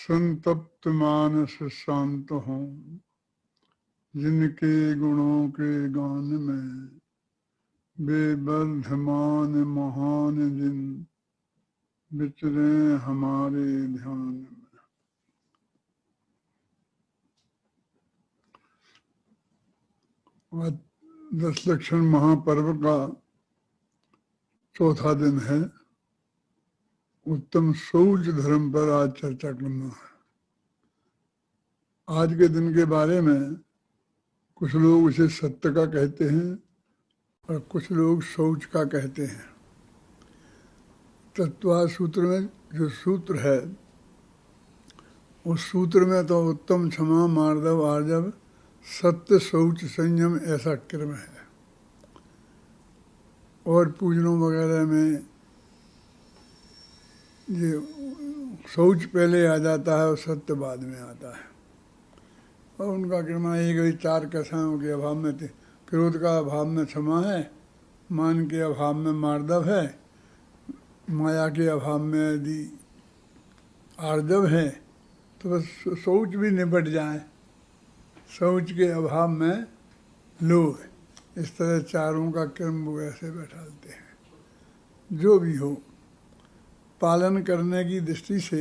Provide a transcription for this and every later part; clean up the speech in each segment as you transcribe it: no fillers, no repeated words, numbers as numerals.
संतप्त मानस शांत हों, जिनके गुणों के गान में बेबर्धमान महान जिन विचरे हमारे ध्यान में। आज 10 लक्षण महापर्व का चौथा दिन है। उत्तम शौच धर्म पर आज चर्चा करना है। आज के दिन के बारे में कुछ लोग उसे सत्य का कहते हैं और कुछ लोग शौच का कहते हैं। तत्वा सूत्र में जो सूत्र है, उस सूत्र में तो उत्तम, क्षमा, मार्दव, आर्जव, सत्य, शौच, संयम ऐसा क्रम है। और पूजनों वगैरह में ये शौच पहले आ जाता है और सत्य बाद में आता है। और उनका कहना है कि 4 कसायों के अभाव में थे। क्रोध का अभाव में क्षमा है, मान के अभाव में मार्दव है, माया के अभाव में यदि आर्जव है तो बस शौच भी निपट जाए। शौच के अभाव में लोभ, इस तरह चारों का क्रम वो ऐसे बैठाते हैं। जो भी हो, पालन करने की दृष्टि से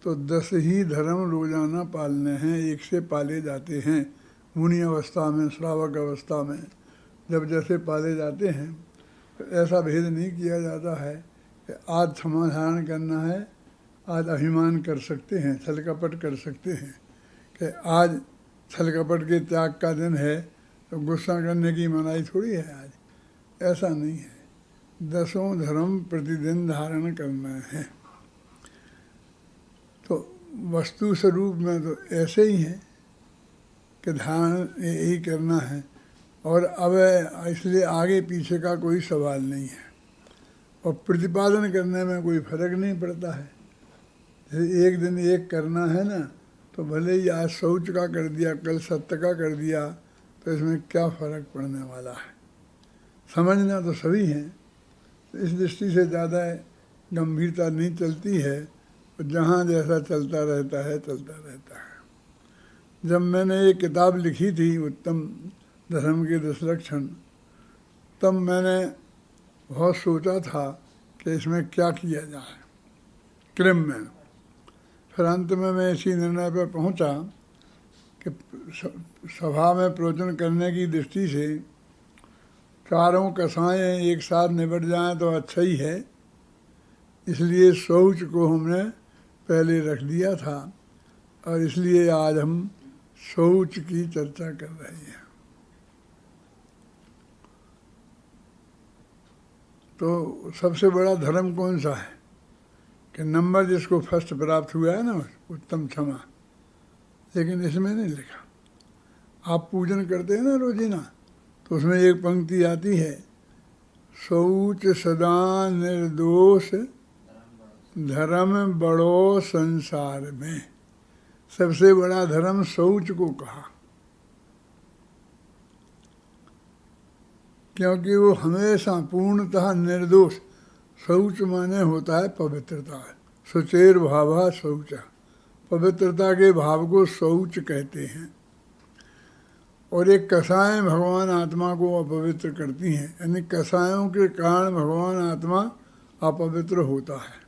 तो 10 ही धर्म रोजाना पालने हैं, एक से पाले जाते हैं। मुनि अवस्था में, श्रावक अवस्था में जब जैसे पाले जाते हैं, तो ऐसा भेद नहीं किया जाता है कि आज क्षमा धारण करना है, आज अभिमान कर सकते हैं, छल कपट कर सकते हैं, कि आज छल कपट के त्याग का दिन है तो गुस्सा करने की मनाही थोड़ी है आज। ऐसा नहीं है। 10 धर्म प्रतिदिन धारण करना है। तो वस्तु स्वरूप में तो ऐसे ही है कि धारण यही करना है। और अब इसलिए आगे पीछे का कोई सवाल नहीं है। और प्रतिपादन करने में कोई फर्क नहीं पड़ता है। जैसे एक दिन एक करना है ना, तो भले ही आज शौच का कर दिया, कल सत्य का कर दिया, तो इसमें क्या फ़र्क पड़ने वाला है। समझना तो सभी है। तो इस दृष्टि से ज़्यादा गंभीरता नहीं चलती है। और जहाँ जैसा चलता रहता है, चलता रहता है। जब मैंने एक किताब लिखी थी उत्तम धर्म के 10 लक्षण, तब मैंने बहुत सोचा था कि इसमें क्या किया जाए क्रम में। फिर अंत में मैं इसी निर्णय पर पहुंचा कि सभा में प्रवचन करने की दृष्टि से चारों कसाएं एक साथ निपट जाएं तो अच्छा ही है। इसलिए शौच को हमने पहले रख दिया था और इसलिए आज हम शौच की चर्चा कर रहे हैं। तो सबसे बड़ा धर्म कौन सा है कि नंबर जिसको फर्स्ट प्राप्त हुआ है ना, उत्तम क्षमा। लेकिन इसमें नहीं लिखा। आप पूजन करते हैं ना रोजीना, तो उसमें एक पंक्ति आती है, शौच सदा निर्दोष धर्म बड़ो संसार में। सबसे बड़ा धर्म शौच को कहा, क्योंकि वो हमेशा पूर्णतः निर्दोष। शौच माने होता है पवित्रता। सुचेर भावा शौच, पवित्रता के भाव को शौच कहते हैं। और एक कसाएं भगवान आत्मा को अपवित्र करती हैं, यानी कसायों के कारण भगवान आत्मा अपवित्र होता है।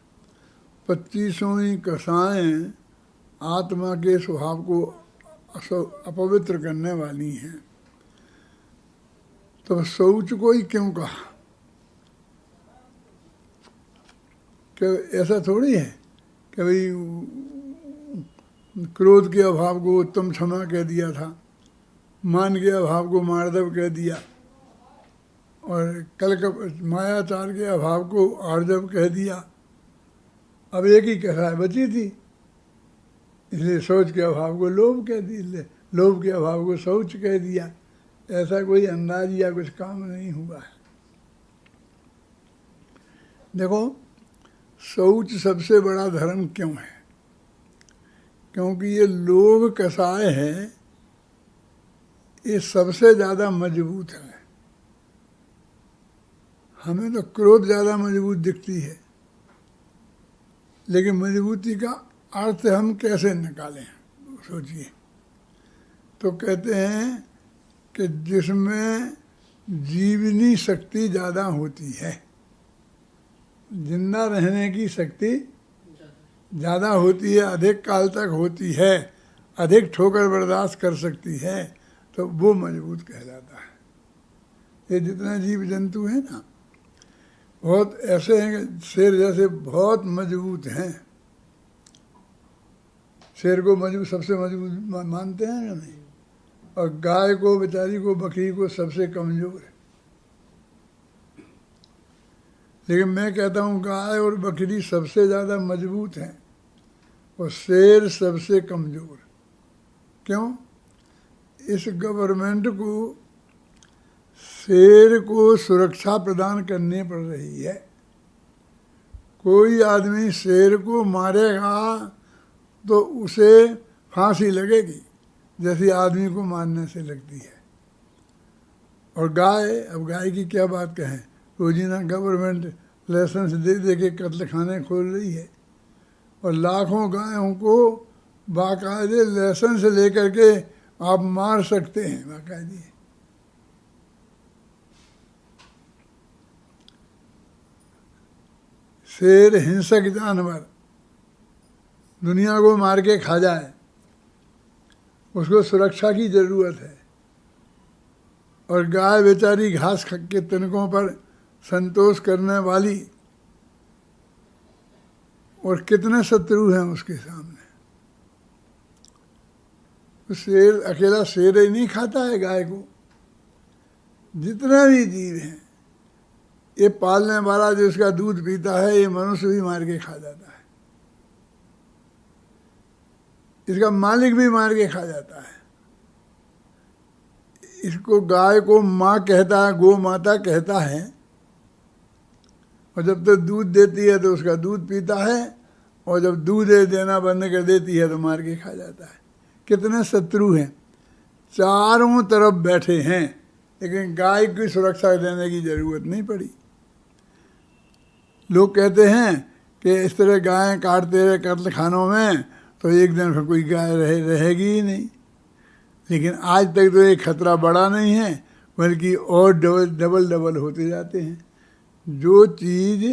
25वीं कसाएं आत्मा के स्वभाव को अपवित्र करने वाली हैं। तो शौच को ही क्यों कहा? कि ऐसा थोड़ी है कि भाई क्रोध के अभाव को उत्तम क्षमा कह दिया था, मान के अभाव को मार्दव कह दिया, और मायाचार के अभाव को आर्जव कह दिया। अब एक ही कथा बची थी, इसलिए शौच के अभाव को लोभ कह दिया, लोभ के अभाव को शौच कह दिया। ऐसा कोई अंदाज या कुछ काम नहीं हुआ है। देखो, शौच सबसे बड़ा धर्म क्यों है? क्योंकि ये लोभ कसाय है, ये सबसे ज़्यादा मजबूत है। हमें तो क्रोध ज़्यादा मजबूत दिखती है, लेकिन मजबूती का अर्थ हम कैसे निकालें, सोचिए। तो कहते हैं कि जिसमें जीवनी शक्ति ज़्यादा होती है, जिंदा रहने की शक्ति ज़्यादा होती है, अधिक काल तक होती है, अधिक ठोकर बर्दाश्त कर सकती है, तो वो मजबूत कहलाता है। ये जितने जीव जंतु हैं ना, बहुत ऐसे हैं कि शेर जैसे बहुत मजबूत हैं। शेर को मजबूत, सबसे मजबूत मानते हैं या नहीं? और गाय को, बेचारी को, बकरी को सबसे कमज़ोर है। लेकिन मैं कहता हूँ गाय और बकरी सबसे ज़्यादा मजबूत हैं और शेर सबसे कमज़ोर। क्यों? इस गवर्नमेंट को शेर को सुरक्षा प्रदान करनी पड़ रही है। कोई आदमी शेर को मारेगा तो उसे फांसी लगेगी, जैसी आदमी को मारने से लगती है। और गाय, अब गाय की क्या बात कहें, रोजीना गवर्नमेंट लाइसेंस दे दे के कत्ल खाने खोल रही है और लाखों गायों को बाकायदे लाइसेंस लेकर के आप मार सकते हैं बाकायदे। शेर हिंसक जानवर, दुनिया को मार के खा जाए, उसको सुरक्षा की ज़रूरत है। और गाय बेचारी घास के तिनकों पर संतोष करने वाली, और कितने शत्रु हैं उसके सामने। तो शेर अकेला शेर ही नहीं खाता है गाय को, जितने भी जीव हैं, ये पालने वाला जो इसका दूध पीता है, ये मनुष्य भी मार के खा जाता है, इसका मालिक भी मार के खा जाता है। इसको गाय को माँ कहता है, गो माता कहता है, और जब तक दूध देती है तो उसका दूध पीता है, और जब दूध देना बंद कर देती है तो मार के खा जाता है। कितने शत्रु हैं, चारों तरफ बैठे हैं, लेकिन गाय की सुरक्षा देने की जरूरत नहीं पड़ी। लोग कहते हैं कि इस तरह गायें काटते रहे कत्ल खानों में तो एक दिन फिर कोई गाय रहेगी ही नहीं। लेकिन आज तक तो ये खतरा बड़ा नहीं है, बल्कि और डबल होते जाते हैं। जो चीज़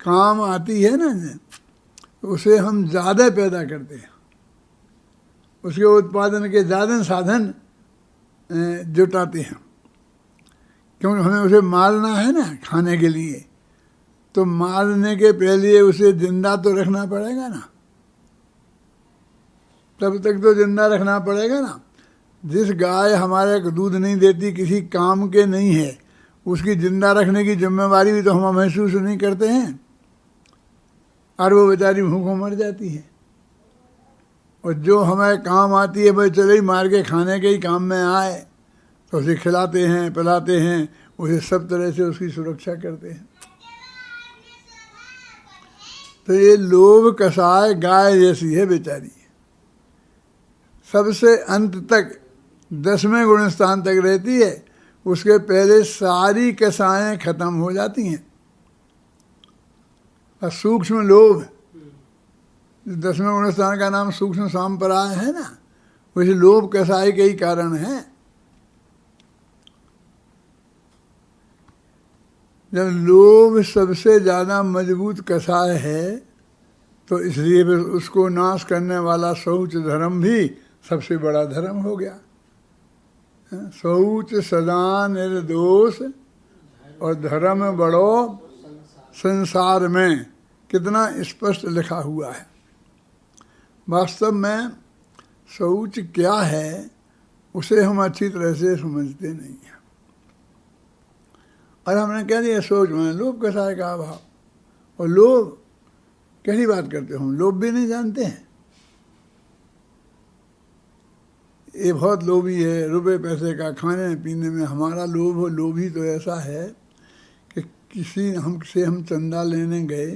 काम आती है ना, उसे हम ज़्यादा पैदा करते हैं, उसके उत्पादन के ज़्यादा साधन जुटाते हैं, क्योंकि हमें उसे मारना है ना खाने के लिए। तो मारने के पहले उसे जिंदा तो रखना पड़ेगा ना, तब तक तो जिंदा रखना पड़ेगा ना। जिस गाय हमारे को दूध नहीं देती, किसी काम के नहीं है, उसकी जिंदा रखने की जिम्मेवारी भी तो हम महसूस नहीं करते हैं, और वो बेचारी भूखों मर जाती है। और जो हमें काम आती है, भाई चले ही मार के खाने के ही काम में आए, तो उसे खिलाते हैं, पिलाते हैं, उसे सब तरह से उसकी सुरक्षा करते हैं। तो ये लोभ कसाय गाय जैसी है बेचारी, सबसे अंत तक 10वें गुण स्थान तक रहती है, उसके पहले सारी कसाएं खत्म हो जाती हैं। और सूक्ष्म लोभ, 10वें गुण स्थान का नाम सूक्ष्म सांपराय है ना, वैसे लोभ कसाय के ही कारण है। जब लोभ सबसे ज़्यादा मजबूत कसाय है, तो इसलिए फिर उसको नाश करने वाला शौच धर्म भी सबसे बड़ा धर्म हो गया। शौच सदा निर्दोष और धर्म बड़ो संसार में, कितना स्पष्ट लिखा हुआ है। वास्तव में शौच क्या है, उसे हम अच्छी तरह से समझते नहीं हैं। और हमने कह दिया सोच में लोभ कसाय का अभाव, और लोभ कैसी बात करते हो, हम लोभ भी नहीं जानते हैं। ये बहुत लोभी है, रुपए पैसे का, खाने पीने में हमारा लोभ हो। लोभी तो ऐसा है कि किसी हमसे हम चंदा लेने गए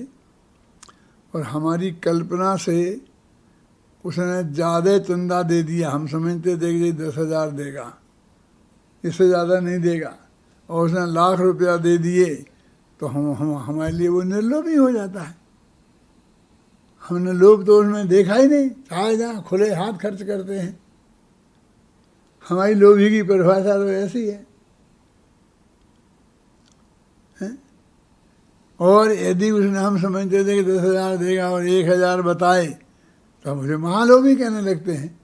और हमारी कल्पना से उसने ज़्यादा चंदा दे दिया, हम समझते थे कि 10,000 देगा, इससे ज़्यादा नहीं देगा, और उसने लाख रुपया दे दिए, तो हमारे लिए वो निर्लोभी हो जाता है। हमने लोभ तो उसमें देखा ही नहीं, चाहे जहाँ खुले हाथ खर्च करते हैं। हमारी लोभी की परिभाषा तो ऐसी है। और यदि उसने हम समझते थे कि 10,000 देगा और 1,000 बताए तो मुझे महालोभी कहने लगते हैं।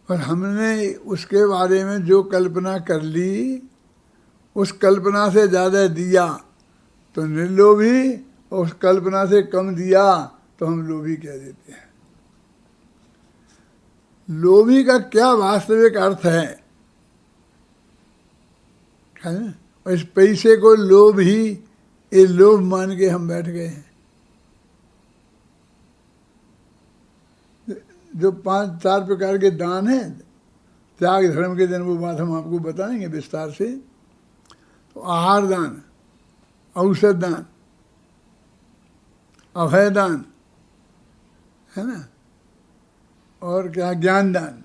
और हमने उसके बारे में जो कल्पना कर ली, उस कल्पना से ज़्यादा दिया तो निर्लोभी, और उस कल्पना से कम दिया तो हम लोभी कह देते हैं। लोभी का क्या वास्तविक अर्थ है ना? और इस पैसे को लोभ ही, ये लोभ मान के हम बैठ गए हैं। जो 5-4 प्रकार के दान हैं त्याग धर्म के दिन, वो बात हम आपको बताएंगे विस्तार से। तो आहार दान, औषध दान, अभय दान, है ना, और क्या ज्ञान दान।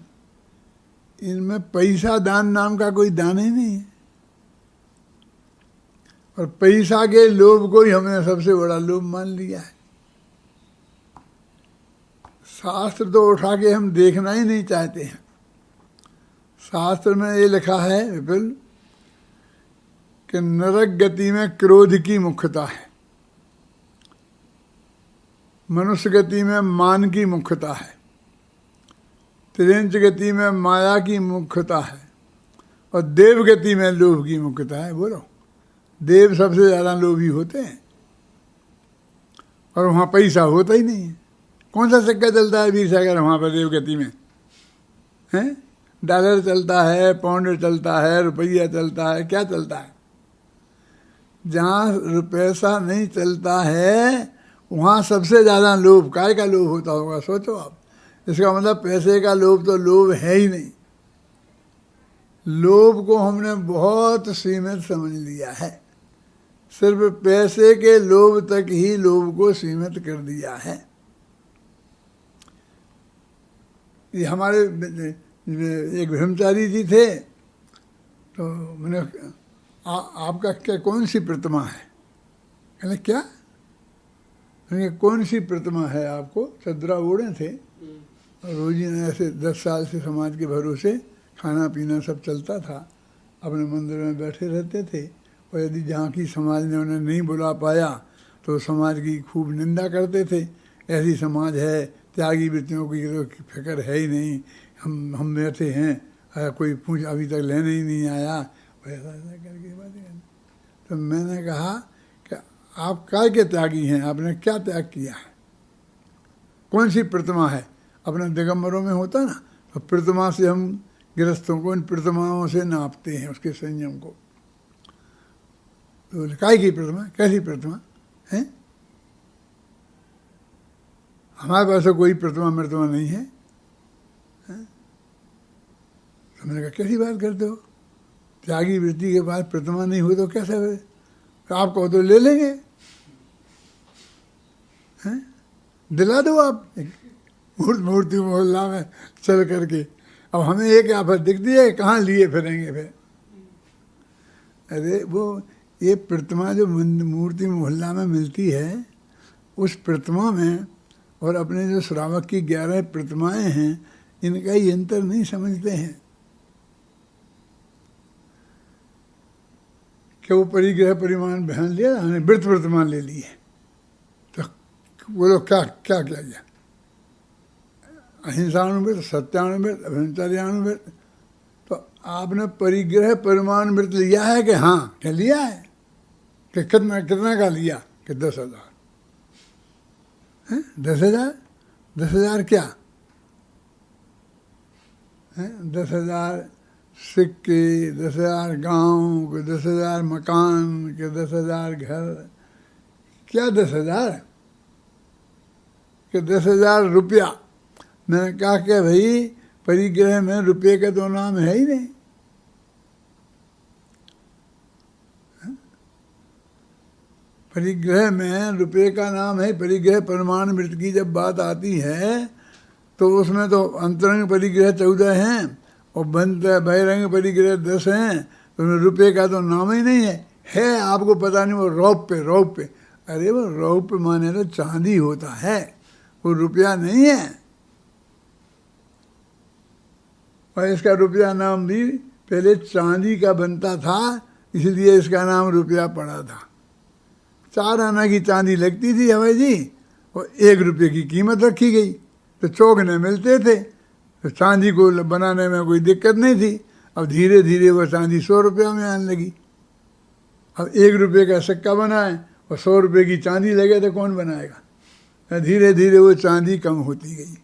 इनमें पैसा दान नाम का कोई दान ही नहीं है। और पैसा के लोभ को ही हमने सबसे बड़ा लोभ मान लिया है। शास्त्र तो उठा के हम देखना ही नहीं चाहते हैं। शास्त्र में ये लिखा है विपुल कि नरक गति में क्रोध की मुख्यता है, मनुष्य गति में मान की मुख्यता है, त्रिंच गति में माया की मुख्यता है, और देव गति में लोभ की मुख्यता है। बोलो, देव सबसे ज़्यादा लोभी होते हैं और वहाँ पैसा होता ही नहीं है। कौन सा सिक्का चलता है वीर सागर वहाँ पर देव गति में? हैं? डॉलर चलता है, पाउंड चलता है, रुपया चलता है, क्या चलता है? जहाँ पैसा नहीं चलता है वहाँ सबसे ज़्यादा लोभ, काय का लोभ होता होगा, सोचो आप। इसका मतलब पैसे का लोभ तो लोभ है ही नहीं। लोभ को हमने बहुत सीमित समझ लिया है, सिर्फ पैसे के लोभ तक ही लोभ को सीमित कर दिया है। ये हमारे एक ब्रह्मचारी जी थे, तो मैंने आपका क्या कौन सी प्रतिमा है? कहले क्या? मैंने कौन सी प्रतिमा है आपको? चदरा ओढ़े थे और रोजीना ऐसे 10 साल से समाज के भरोसे खाना पीना सब चलता था, अपने मंदिर में बैठे रहते थे। और यदि जहाँ की समाज ने उन्हें नहीं बुला पाया तो समाज की खूब निंदा करते थे। ऐसी समाज है, त्यागी वृत्तियों की तो फिक्र है ही नहीं, हम बैठे हैं, कोई पूछ अभी तक लेने ही नहीं आया, ऐसा ऐसा करके बातें करना। तो मैंने कहा कि आप काय के त्यागी हैं? आपने क्या त्याग किया है? कौन सी प्रतिमा है? अपने दिगंबरों में होता ना, तो प्रतिमा से हम गृहस्थों को इन प्रतिमाओं से नापते हैं, उसके संयम को। तो काय की प्रतिमा? कैसी प्रतिमा है? हमारे पास कोई प्रतिमा मृतमा नहीं है। तो मैंने कहा कैसी बात करते हो? त्यागी वृत्ति के बाद प्रतिमा नहीं हो तो कैसा है? तो आप कहो तो ले लेंगे, हैं? दिला दो आप मूर्ति मोहल्ला में चल करके। अब हमें एक आफत दिखती है, कहाँ लिए फिरेंगे फिर? अरे वो ये प्रतिमा जो मूर्ति मोहल्ला में मिलती है, उस प्रतिमा में और अपने जो श्रावक की 11 प्रतिमाएं हैं, इनका ही अंतर नहीं समझते हैं। क्या वो परिग्रह परिमाण बहन लिया, हमने वृत्त प्रतिमान ले ली है, तो बोलो क्या क्या किया गया? अहिंसानुवृत्त, सत्यानुवृत्त, अभिचार्यानुवृत्त। तो आपने परिग्रह परिमाण वृत्त लिया है कि हाँ? क्या लिया है? कि कितना का लिया? कि 10,000 है? 10,000? 10,000 क्या है? 10,000 सिक्के, 10,000 गाँव के, 10,000 मकान के, 10,000 घर, क्या 10,000? कि 10,000 रुपया। मैंने कहा कि भाई परिग्रह में रुपये का तो नाम है ही नहीं। परिग्रह में रुपये का नाम है। परिग्रह परिमाण वृत्त की जब बात आती है तो उसमें तो अंतरंग परिग्रह 14 हैं और बहिरंग परिग्रह 10 हैं, तो रुपये का तो नाम ही नहीं है। आपको पता नहीं, वो रौप पे अरे वो रौप्य माने तो चांदी होता है, वो रुपया नहीं है। और इसका रुपया नाम भी पहले चांदी का बनता था, इसलिए इसका नाम रुपया पड़ा था। 4 आना की चांदी लगती थी हवाई जी, और 1 रुपये की कीमत रखी गई, तो चौगने मिलते थे, तो चांदी को बनाने में कोई दिक्कत नहीं थी। अब धीरे धीरे वो चांदी 100 रुपया में आने लगी। अब 1 रुपये का सिक्का बनाए और 100 रुपये की चांदी लगे तो कौन बनाएगा। धीरे धीरे वो चांदी कम होती गई,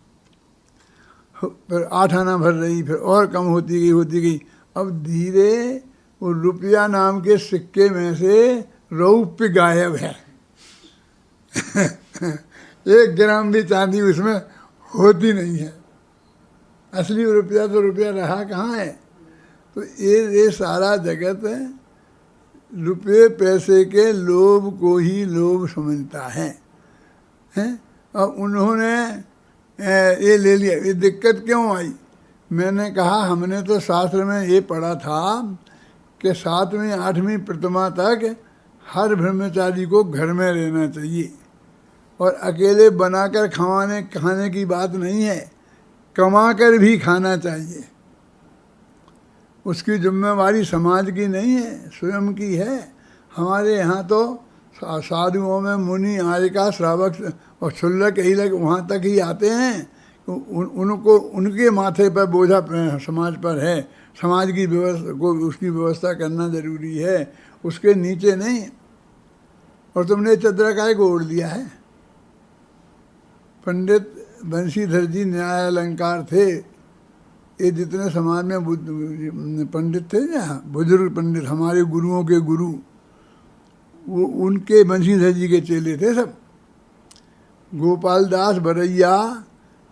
फिर 8 आना भर रही, फिर और कम होती गई। अब धीरे वो रुपया नाम के सिक्के में से रौप्य गायब है। 1 ग्राम भी चांदी उसमें होती नहीं है। असली रुपया तो रुपया रहा कहाँ है। तो ये सारा जगत रुपये पैसे के लोभ को ही लोभ समझता है, हैं? और उन्होंने ये ले लिया। ये दिक्कत क्यों आई? मैंने कहा हमने तो शास्त्र में ये पढ़ा था कि 7वीं 8वीं प्रतिमा तक हर ब्रह्मचारी को घर में रहना चाहिए, और अकेले बनाकर खाने की बात नहीं है, कमा कर भी खाना चाहिए। उसकी जिम्मेवारी समाज की नहीं है, स्वयं की है। हमारे यहाँ तो साधुओं में मुनि, आर्यिका, श्रावक और क्षुल्लक यही लग वहाँ तक ही आते हैं। उनको उनके माथे पर बोझा समाज पर है। समाज की व्यवस्था को उसकी व्यवस्था करना जरूरी है, उसके नीचे नहीं। और तुमने चद्रा काय को ओढ़ दिया है। पंडित बंशीधर जी न्याय अलंकार थे। ये जितने समाज में पंडित थे ना, बुजुर्ग पंडित, हमारे गुरुओं के गुरु, वो उनके बंशीधर जी के चेले थे सब। गोपाल दास बरैया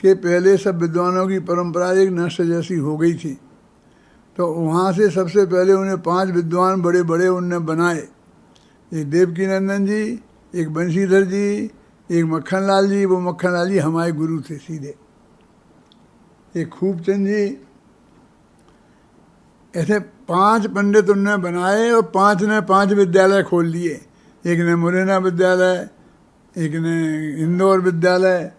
के पहले सब विद्वानों की परंपरा एक नष्ट जैसी हो गई थी, तो वहाँ से सबसे पहले उन्हें 5 विद्वान बड़े बड़े उनने बनाए। एक देवकी नंदन जी, एक बंशीधर जी, एक मक्खनलाल जी। वो मक्खनलाल जी हमारे गुरु थे सीधे। एक खूबचंद जी। ऐसे 5 पंडित उनने बनाए, और 5 ने 5 विद्यालय खोल लिए। एक ने मुरैना विद्यालय, एक ने इंदौर विद्यालय,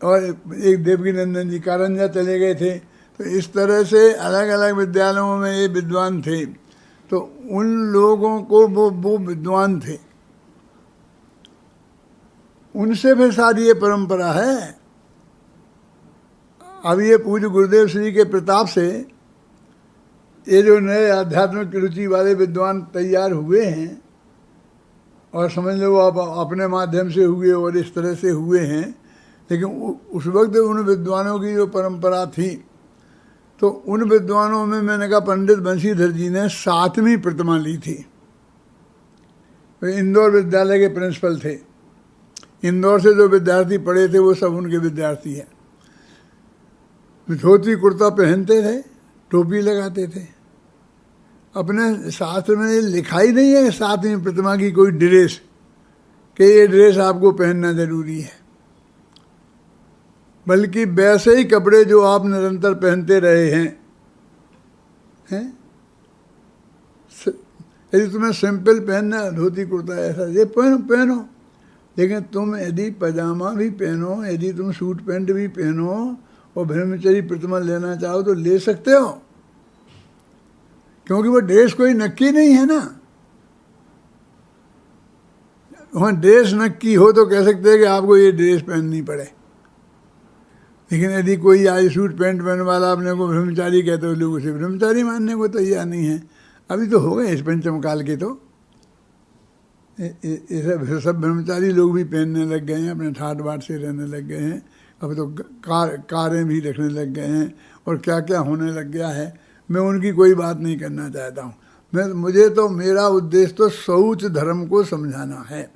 और एक देवकी नंदन जी कारंजा चले गए थे। तो इस तरह से अलग अलग विद्यालयों में ये विद्वान थे। तो उन लोगों को वो विद्वान थे, उनसे फिर सारी ये परंपरा है। अब ये पूज्य गुरुदेव श्री के प्रताप से ये जो नए आध्यात्मिक रुचि वाले विद्वान तैयार हुए हैं, और समझ लो आप अपने माध्यम से हुए और इस तरह से हुए हैं, लेकिन उस वक्त उन विद्वानों की जो परंपरा थी, तो उन विद्वानों में मैंने कहा पंडित बंशीधर जी ने 7वीं प्रतिमा ली थी। वे इंदौर विद्यालय के प्रिंसिपल थे। इंदौर से जो विद्यार्थी पढ़े थे वो सब उनके विद्यार्थी हैं। धोती कुर्ता पहनते थे, टोपी लगाते थे। अपने शास्त्र में लिखा ही नहीं है 7वीं प्रतिमा की कोई ड्रेस, कि ये ड्रेस आपको पहनना जरूरी है, बल्कि वैसे ही कपड़े जो आप निरंतर पहनते रहे हैं। यदि तुम्हें सिंपल पहनना है, धोती कुर्ता ऐसा, ये पहनो। लेकिन तुम यदि पजामा भी पहनो, यदि तुम सूट पैंट भी पहनो और ब्रह्मचर्य प्रतिमा लेना चाहो तो ले सकते हो, क्योंकि वो ड्रेस कोई नक्की नहीं है ना। वहाँ ड्रेस नक्की हो तो कह सकते हैं कि आपको ये ड्रेस पहननी पड़े। लेकिन यदि कोई आज सूट पैंट पहनने वाला अपने को ब्रह्मचारी कहते हो, लोग उसे ब्रह्मचारी मानने को तैयार नहीं है। अभी तो हो गए इस पंचम काल के, तो ये सब ब्रह्मचारी लोग भी पहनने लग गए हैं, अपने ठाट बाट से रहने लग गए हैं। अब तो कारें भी रखने लग गए हैं, और क्या क्या होने लग गया है। मैं उनकी कोई बात नहीं करना चाहता हूँ। मुझे तो मेरा उद्देश्य तो शौच धर्म को समझाना है,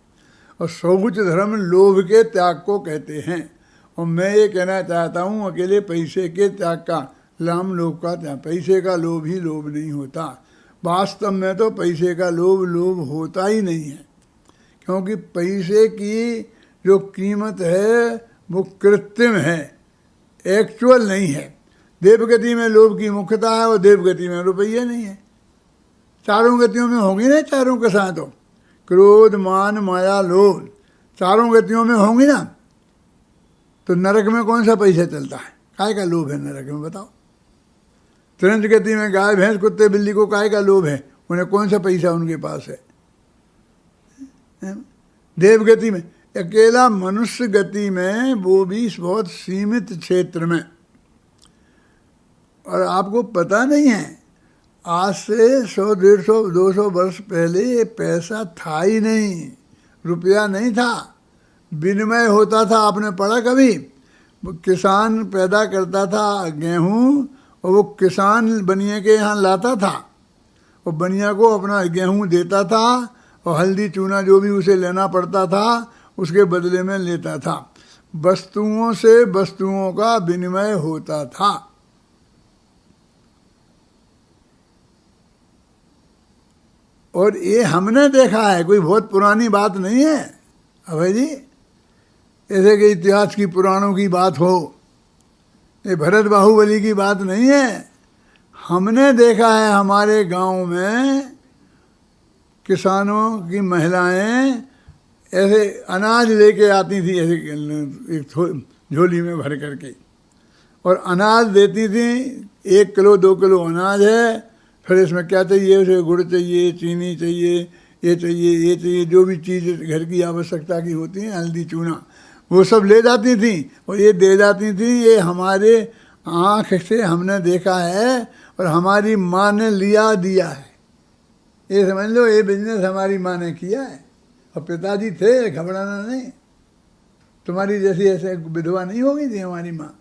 और शौच धर्म लोभ के त्याग को कहते हैं। और मैं ये कहना चाहता हूँ अकेले पैसे के त्याग का, लाम लोभ का त्याग। पैसे का लोभ ही लोभ नहीं होता। वास्तव में तो पैसे का लोभ होता ही नहीं है, क्योंकि पैसे की जो कीमत है वो कृत्रिम है, एक्चुअल नहीं है। देवगति में लोभ की मुख्यता है, और देवगति में रुपये नहीं है। चारों गतियों में होगी ना, चारों के साथ हो। क्रोध मान माया लोभ चारों गतियों में होंगी ना, तो नरक में कौन सा पैसा चलता है? काय का लोभ है नरक में बताओ? तुरंत गति में गाय भैंस कुत्ते बिल्ली को काय का लोभ है? उन्हें कौन सा पैसा उनके पास है? देव गति में, अकेला मनुष्य गति में, वो भी बहुत सीमित क्षेत्र में। और आपको पता नहीं है, आज से 100, 150, 200 वर्ष पहले ये पैसा था ही नहीं, रुपया नहीं था, विनिमय होता था। आपने पढ़ा कभी? किसान पैदा करता था गेहूं और वो किसान बनिया के यहाँ लाता था और बनिया को अपना गेहूं देता था और हल्दी चूना जो भी उसे लेना पड़ता था उसके बदले में लेता था। वस्तुओं से वस्तुओं का विनिमय होता था। और ये हमने देखा है, कोई बहुत पुरानी बात नहीं है अभय जी, ऐसे कि इतिहास की पुराणों की बात हो, ये भरत बाहुबली की बात नहीं है। हमने देखा है हमारे गांव में किसानों की महिलाएं ऐसे अनाज लेके आती थी, ऐसे एक झोली में भर करके, और अनाज देती थी। 1 किलो 2 किलो अनाज है, फिर इसमें क्या चाहिए? उसे गुड़ चाहिए, चीनी चाहिए, ये चाहिए, ये चाहिए, जो भी चीज़ घर की आवश्यकता की होती है, हल्दी चूना, वो सब ले जाती थी और ये दे जाती थी। ये हमारे आँख से हमने देखा है और हमारी माँ ने लिया दिया है। ये समझ लो, ये बिजनेस हमारी माँ ने किया है। और पिताजी थे, घबराना नहीं। तुम्हारी जैसी ऐसे विधवा नहीं हो गई थी हमारी माँ,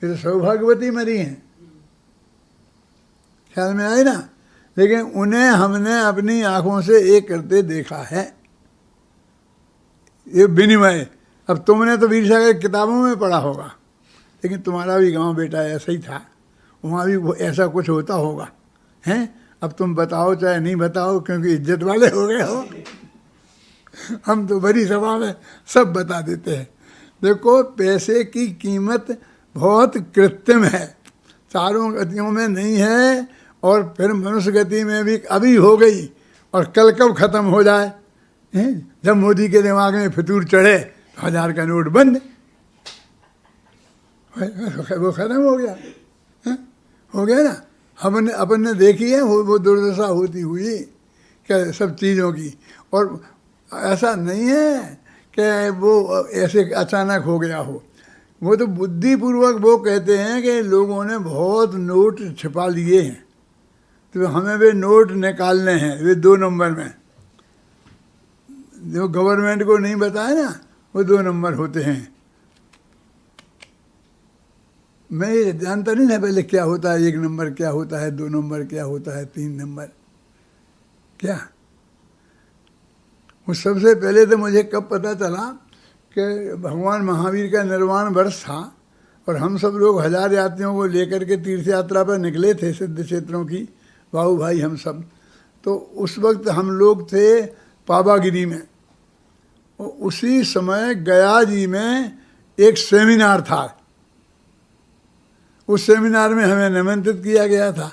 ये तो सौभाग्यवती मरी हैं, ख्याल में आई ना। लेकिन उन्हें हमने अपनी आंखों से एक करते देखा है, ये विनिमय। अब तुमने तो वीर सागर किताबों में पढ़ा होगा, लेकिन तुम्हारा भी गांव बेटा ऐसा ही था, वहाँ भी ऐसा कुछ होता होगा, हैं? अब तुम बताओ चाहे नहीं बताओ, क्योंकि इज्जत वाले हो गए हो। हम तो बड़ी सभा में सब बता देते हैं। देखो, पैसे की कीमत बहुत कृत्रिम है, चारों गतियों में नहीं है, और फिर मनुष्य गति में भी अभी हो गई, और कल कब खत्म हो जाए? जब मोदी के दिमाग में फितूर चढ़े तो 1000 का नोट बंद, वो खत्म हो गया, हो गया ना। अपन ने देखी है वो दुर्दशा होती हुई क्या सब चीज़ों की। और ऐसा नहीं है कि वो ऐसे अचानक हो गया हो, वो तो बुद्धिपूर्वक वो कहते हैं कि लोगों ने बहुत नोट छिपा लिए हैं, तो हमें वे नोट निकालने हैं, वे 2 नंबर में, जो गवर्नमेंट को नहीं बताए ना, वो 2 नंबर होते हैं। मैं ये जानता नहीं था पहले क्या होता है 1 नंबर, क्या होता है 2 नंबर, क्या होता है 3 नंबर, क्या। वो सबसे पहले तो मुझे कब पता चला कि भगवान महावीर का निर्वाण वर्ष था, और हम सब लोग 1000 यात्रियों को लेकर के तीर्थ यात्रा पर निकले थे सिद्ध क्षेत्रों की, बाबू भाई हम सब। तो उस वक्त हम लोग थे पावागिरी में, और उसी समय गया जी में एक सेमिनार था। उस सेमिनार में हमें निमंत्रित किया गया था,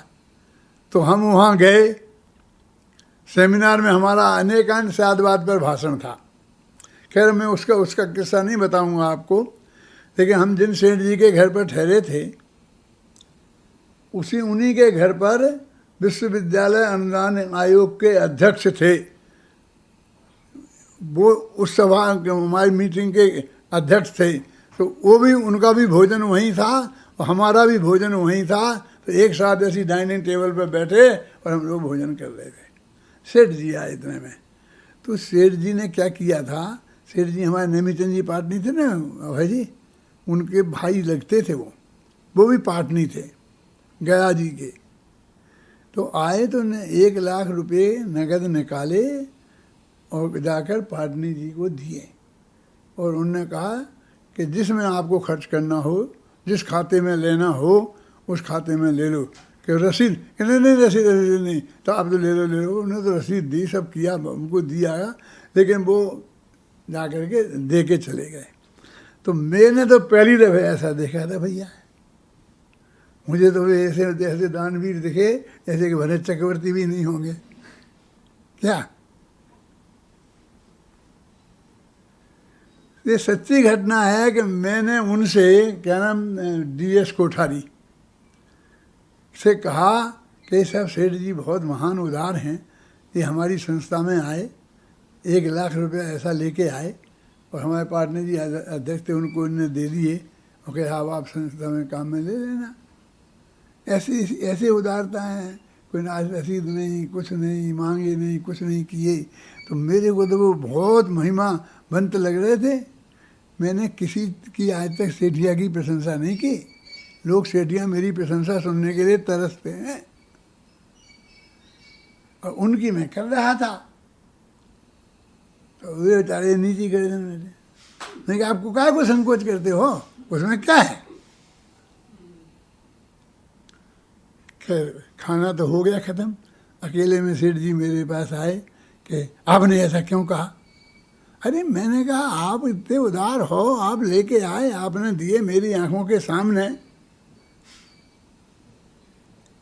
तो हम वहाँ गए। सेमिनार में हमारा अनेकांत साधवाद पर भाषण था। खैर मैं उसका किस्सा नहीं बताऊंगा आपको, लेकिन हम जिन सेठ जी के घर पर ठहरे थे, उन्हीं के घर पर विश्वविद्यालय अनुदान आयोग के अध्यक्ष थे। वो उस सभा हमारी मीटिंग के अध्यक्ष थे, तो वो भी, उनका भी भोजन वहीं था और हमारा भी भोजन वहीं था। तो एक साथ ऐसी डाइनिंग टेबल पर बैठे और हम लोग भोजन कर रहे थे। सेठ जी आए इतने में, तो सेठ जी ने क्या किया था, सेठ जी हमारे नेमीचंद जी पाटनी थे ना भाई जी, उनके भाई लगते थे, वो भी पाटनी थे गया जी के। तो आए तो ने 1 लाख रुपए नगद निकाले और जाकर पाटनी जी को दिए, और उन्होंने कहा कि जिसमें आपको खर्च करना हो, जिस खाते में लेना हो उस खाते में ले लो। कि रसीद, नहीं रसीद नहीं, तो आप तो ले लो। उन्होंने तो रसीद दी, सब किया, उनको दिया, लेकिन वो जा कर के दे के चले गए। तो मैंने तो पहली दफ़े ऐसा देखा था भैया, मुझे तो ऐसे ऐसे दानवीर दिखे जैसे कि भरत चक्रवर्ती भी नहीं होंगे क्या। ये सच्ची घटना है कि मैंने उनसे, क्या नाम, DS कोठारी से कहा कि साहब सेठ जी बहुत महान उदार हैं, ये हमारी संस्था में आए, 1 लाख रुपया ऐसा लेके आए और हमारे पार्टनर जी अध्यक्ष थे, उनको इन्होंने दे दिए और कहा आप संस्था में काम में ले लेना। ऐसे उदारता है, कोई रसीद नहीं, कुछ नहीं मांगे, नहीं कुछ नहीं किए। तो मेरे को तो वो बहुत महिमा बनते लग रहे थे। मैंने किसी की आज तक सेठिया की प्रशंसा नहीं की। लोग सेठिया मेरी प्रशंसा सुनने के लिए तरसते हैं और उनकी मैं कर रहा था। तो वे बेचारे नीचे कर देने लगे। मैं कहा आपको क्या को संकोच करते हो, उसमें क्या है। खैर खाना तो हो गया ख़त्म। अकेले में सेठ जी मेरे पास आए कि आपने ऐसा क्यों कहा। अरे मैंने कहा आप इतने उदार हो, आप लेके आए, आपने दिए मेरी आंखों के सामने,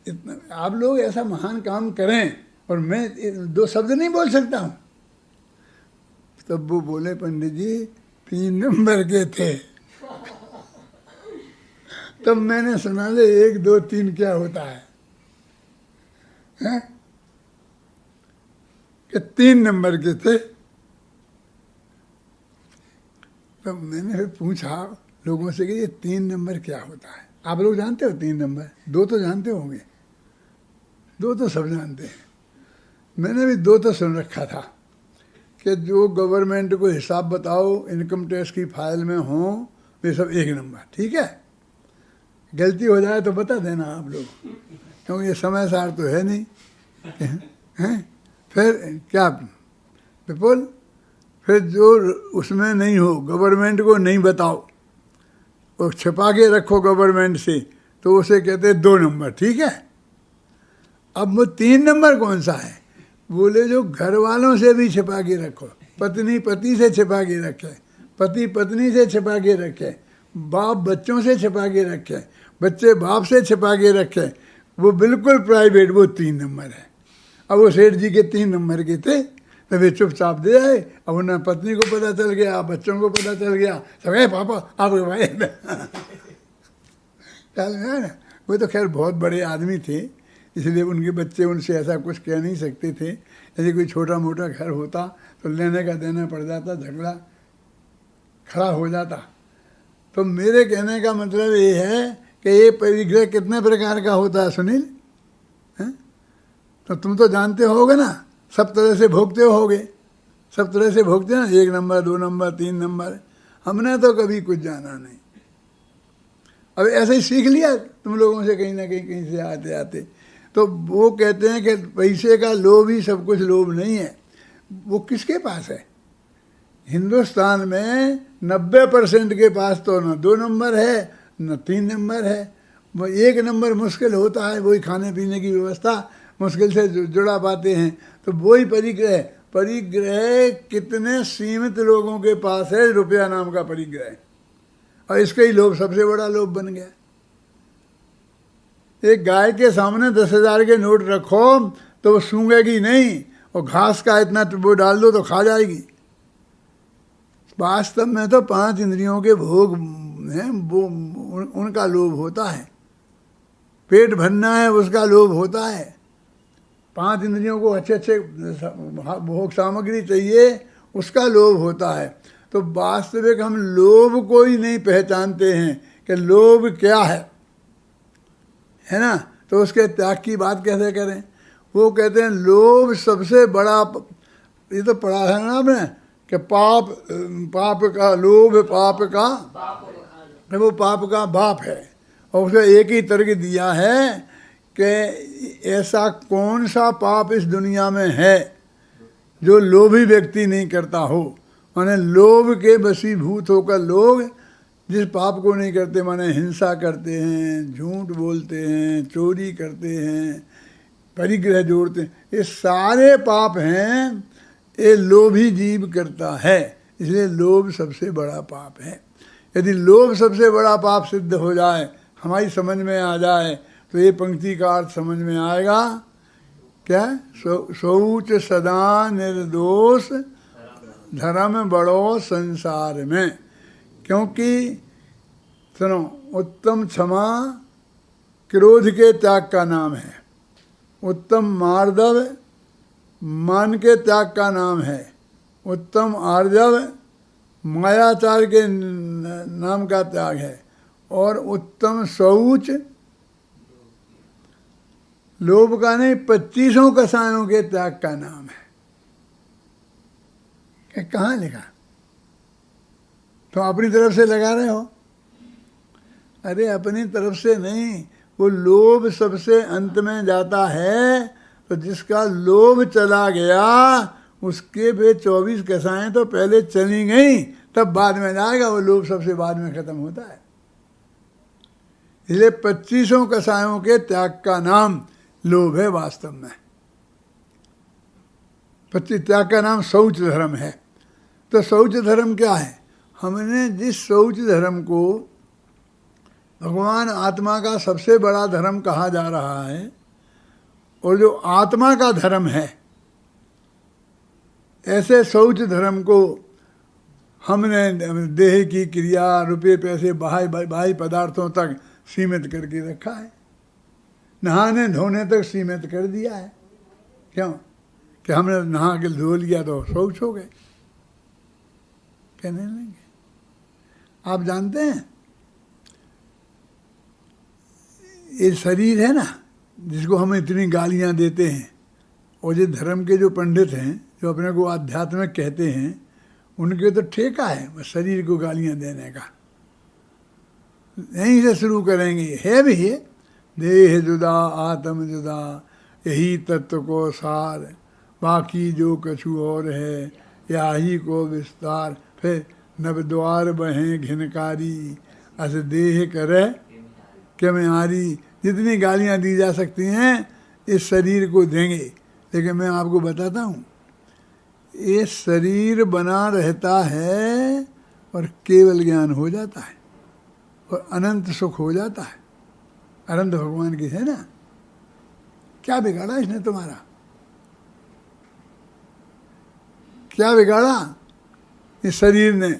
इतना आप लोग ऐसा महान काम करें और मैं 2 शब्द नहीं बोल सकता हूँ। तब वो बोले पंडित जी 3 नंबर के थे। तब मैंने सुना ले 1 2 3 क्या होता है, हैं? कि 3 नंबर के थे। तो मैंने फिर पूछा लोगों से कि ये 3 नंबर क्या होता है। आप लोग जानते हो 3 नंबर? 2 तो जानते होंगे, 2 तो सब जानते हैं। मैंने भी 2 तो सुन रखा था कि जो गवर्नमेंट को हिसाब बताओ इनकम टैक्स की फाइल में हो, वे सब 1 नंबर। ठीक है, गलती हो जाए तो बता देना आप लोग, क्योंकि ये समय सार तो है नहीं, हैं? फिर क्या विपुल, फिर जो उसमें नहीं हो, गवर्नमेंट को नहीं बताओ और छिपा के रखो गवर्नमेंट से, तो उसे कहते हैं 2 नंबर। ठीक है, अब वो 3 नंबर कौन सा है? बोले जो घर वालों से भी छिपा के रखो, पत्नी पति से छिपा के रखे, पति पत्नी से छिपा के रखे, बाप बच्चों से छिपा के रखे, बच्चे बाप से छिपा के रखे, वो बिल्कुल प्राइवेट, वो 3 नंबर है। अब वो सेठ जी के 3 नंबर के थे, तो वे चुपचाप दे आए। अब उन्हें पत्नी को पता चल गया, बच्चों को पता चल गया, सब पापा आपके भाई चल ना। वो तो खैर बहुत बड़े आदमी थे, इसलिए उनके बच्चे उनसे ऐसा कुछ कह नहीं सकते थे। यदि कोई छोटा मोटा घर होता तो लेने का देना पड़ जाता, झगड़ा खड़ा हो जाता। तो मेरे कहने का मतलब ये है कि ये परिग्रह कितने प्रकार का होता है सुनील, हैं? तो तुम तो जानते होगे ना, सब तरह से भोगते होगे, सब तरह से भोगते ना, 1 नंबर 2 नंबर 3 नंबर। हमने तो कभी कुछ जाना नहीं, अब ऐसे ही सीख लिया तुम लोगों से, कहीं ना कहीं से आते आते। तो वो कहते हैं कि पैसे का लोभ ही सब कुछ लोभ नहीं है। वो किसके पास है? हिंदुस्तान में 90% के पास तो न 2 नंबर है न 3 नंबर है। वो 1 नंबर मुश्किल होता है, वही खाने पीने की व्यवस्था मुश्किल से जुड़ा पाते हैं। तो वही परिग्रह, परिग्रह कितने सीमित लोगों के पास है, रुपया नाम का परिग्रह, और इसका ही लोभ सबसे बड़ा लोभ बन गया। एक गाय के सामने 10,000 के नोट रखो तो वो सूंघेगी नहीं, और घास का इतना वो डाल दो तो खा जाएगी। वास्तव में तो 5 इंद्रियों के भोग हैं, वो उनका लोभ होता है। पेट भरना है उसका लोभ होता है। 5 इंद्रियों को अच्छे अच्छे भोग सामग्री चाहिए, उसका लोभ होता है। तो वास्तविक हम लोभ को ही नहीं पहचानते हैं कि लोभ क्या है ना। तो उसके त्याग की बात कैसे करें? वो कहते हैं लोभ सबसे बड़ा, ये तो पढ़ा है ना आपने कि पाप का लोभ, पाप का, वो पाप का बाप है। और उसे एक ही तर्क दिया है कि ऐसा कौन सा पाप इस दुनिया में है जो लोभी व्यक्ति नहीं करता हो। माने लोभ के वशीभूत होकर लोग जिस पाप को नहीं करते, माने हिंसा करते हैं, झूठ बोलते हैं, चोरी करते हैं, परिग्रह जोड़ते हैं, ये सारे पाप हैं, ये लोभी जीव करता है। इसलिए लोभ सबसे बड़ा पाप है। यदि लोभ सबसे बड़ा पाप सिद्ध हो जाए, हमारी समझ में आ जाए, तो ये पंक्ति का अर्थ समझ में आएगा क्या? शौच सदा निर्दोष धर्म बड़ो संसार में। क्योंकि सुनो, उत्तम क्षमा क्रोध के त्याग का नाम है, उत्तम मार्दव मान के त्याग का नाम है, उत्तम आर्जव मायाचार के नाम का त्याग है, और उत्तम शौच लोभ का नहीं 25 कसायों के त्याग का नाम है। कहाँ लिखा? तो अपनी तरफ से लगा रहे हो? अरे अपनी तरफ से नहीं, वो लोभ सबसे अंत में जाता है। तो जिसका लोभ चला गया उसके पे 24 कसाएं तो पहले चली गई, तब बाद में जाएगा। वो लोभ सबसे बाद में खत्म होता है। इसलिए 25 कसायों के त्याग का नाम लोभ है वास्तव में। 25 त्याग का नाम शौच धर्म है। तो शौच धर्म क्या है? हमने जिस शौच धर्म को भगवान आत्मा का सबसे बड़ा धर्म कहा जा रहा है, और जो आत्मा का धर्म है, ऐसे शौच धर्म को हमने देह की क्रिया, रुपये पैसे, बाह्य पदार्थों तक सीमित करके रखा है। नहाने धोने तक सीमित कर दिया है। क्यों? कि हमने नहा के धो लिया तो शौच हो गए। कहने लगे। आप जानते हैं ये शरीर है ना, जिसको हम इतनी गालियां देते हैं, और ये धर्म के जो पंडित हैं जो अपने को आध्यात्मिक कहते हैं, उनके तो ठेका है शरीर को गालियां देने का। यहीं से शुरू करेंगे। है भी ये देह जुदा आत्म जुदा, यही तत्व को सार, बाकी जो कछु और है या ही को विस्तार। फिर नवद्वार बहें घिनकारी, अस देह करे के म्यारी। जितनी गालियां दी जा सकती हैं इस शरीर को देंगे। लेकिन मैं आपको बताता हूँ, ये शरीर बना रहता है और केवल ज्ञान हो जाता है और अनंत सुख हो जाता है। अनंत भगवान की है ना। क्या बिगाड़ा इसने तुम्हारा? क्या बिगाड़ा इस शरीर ने?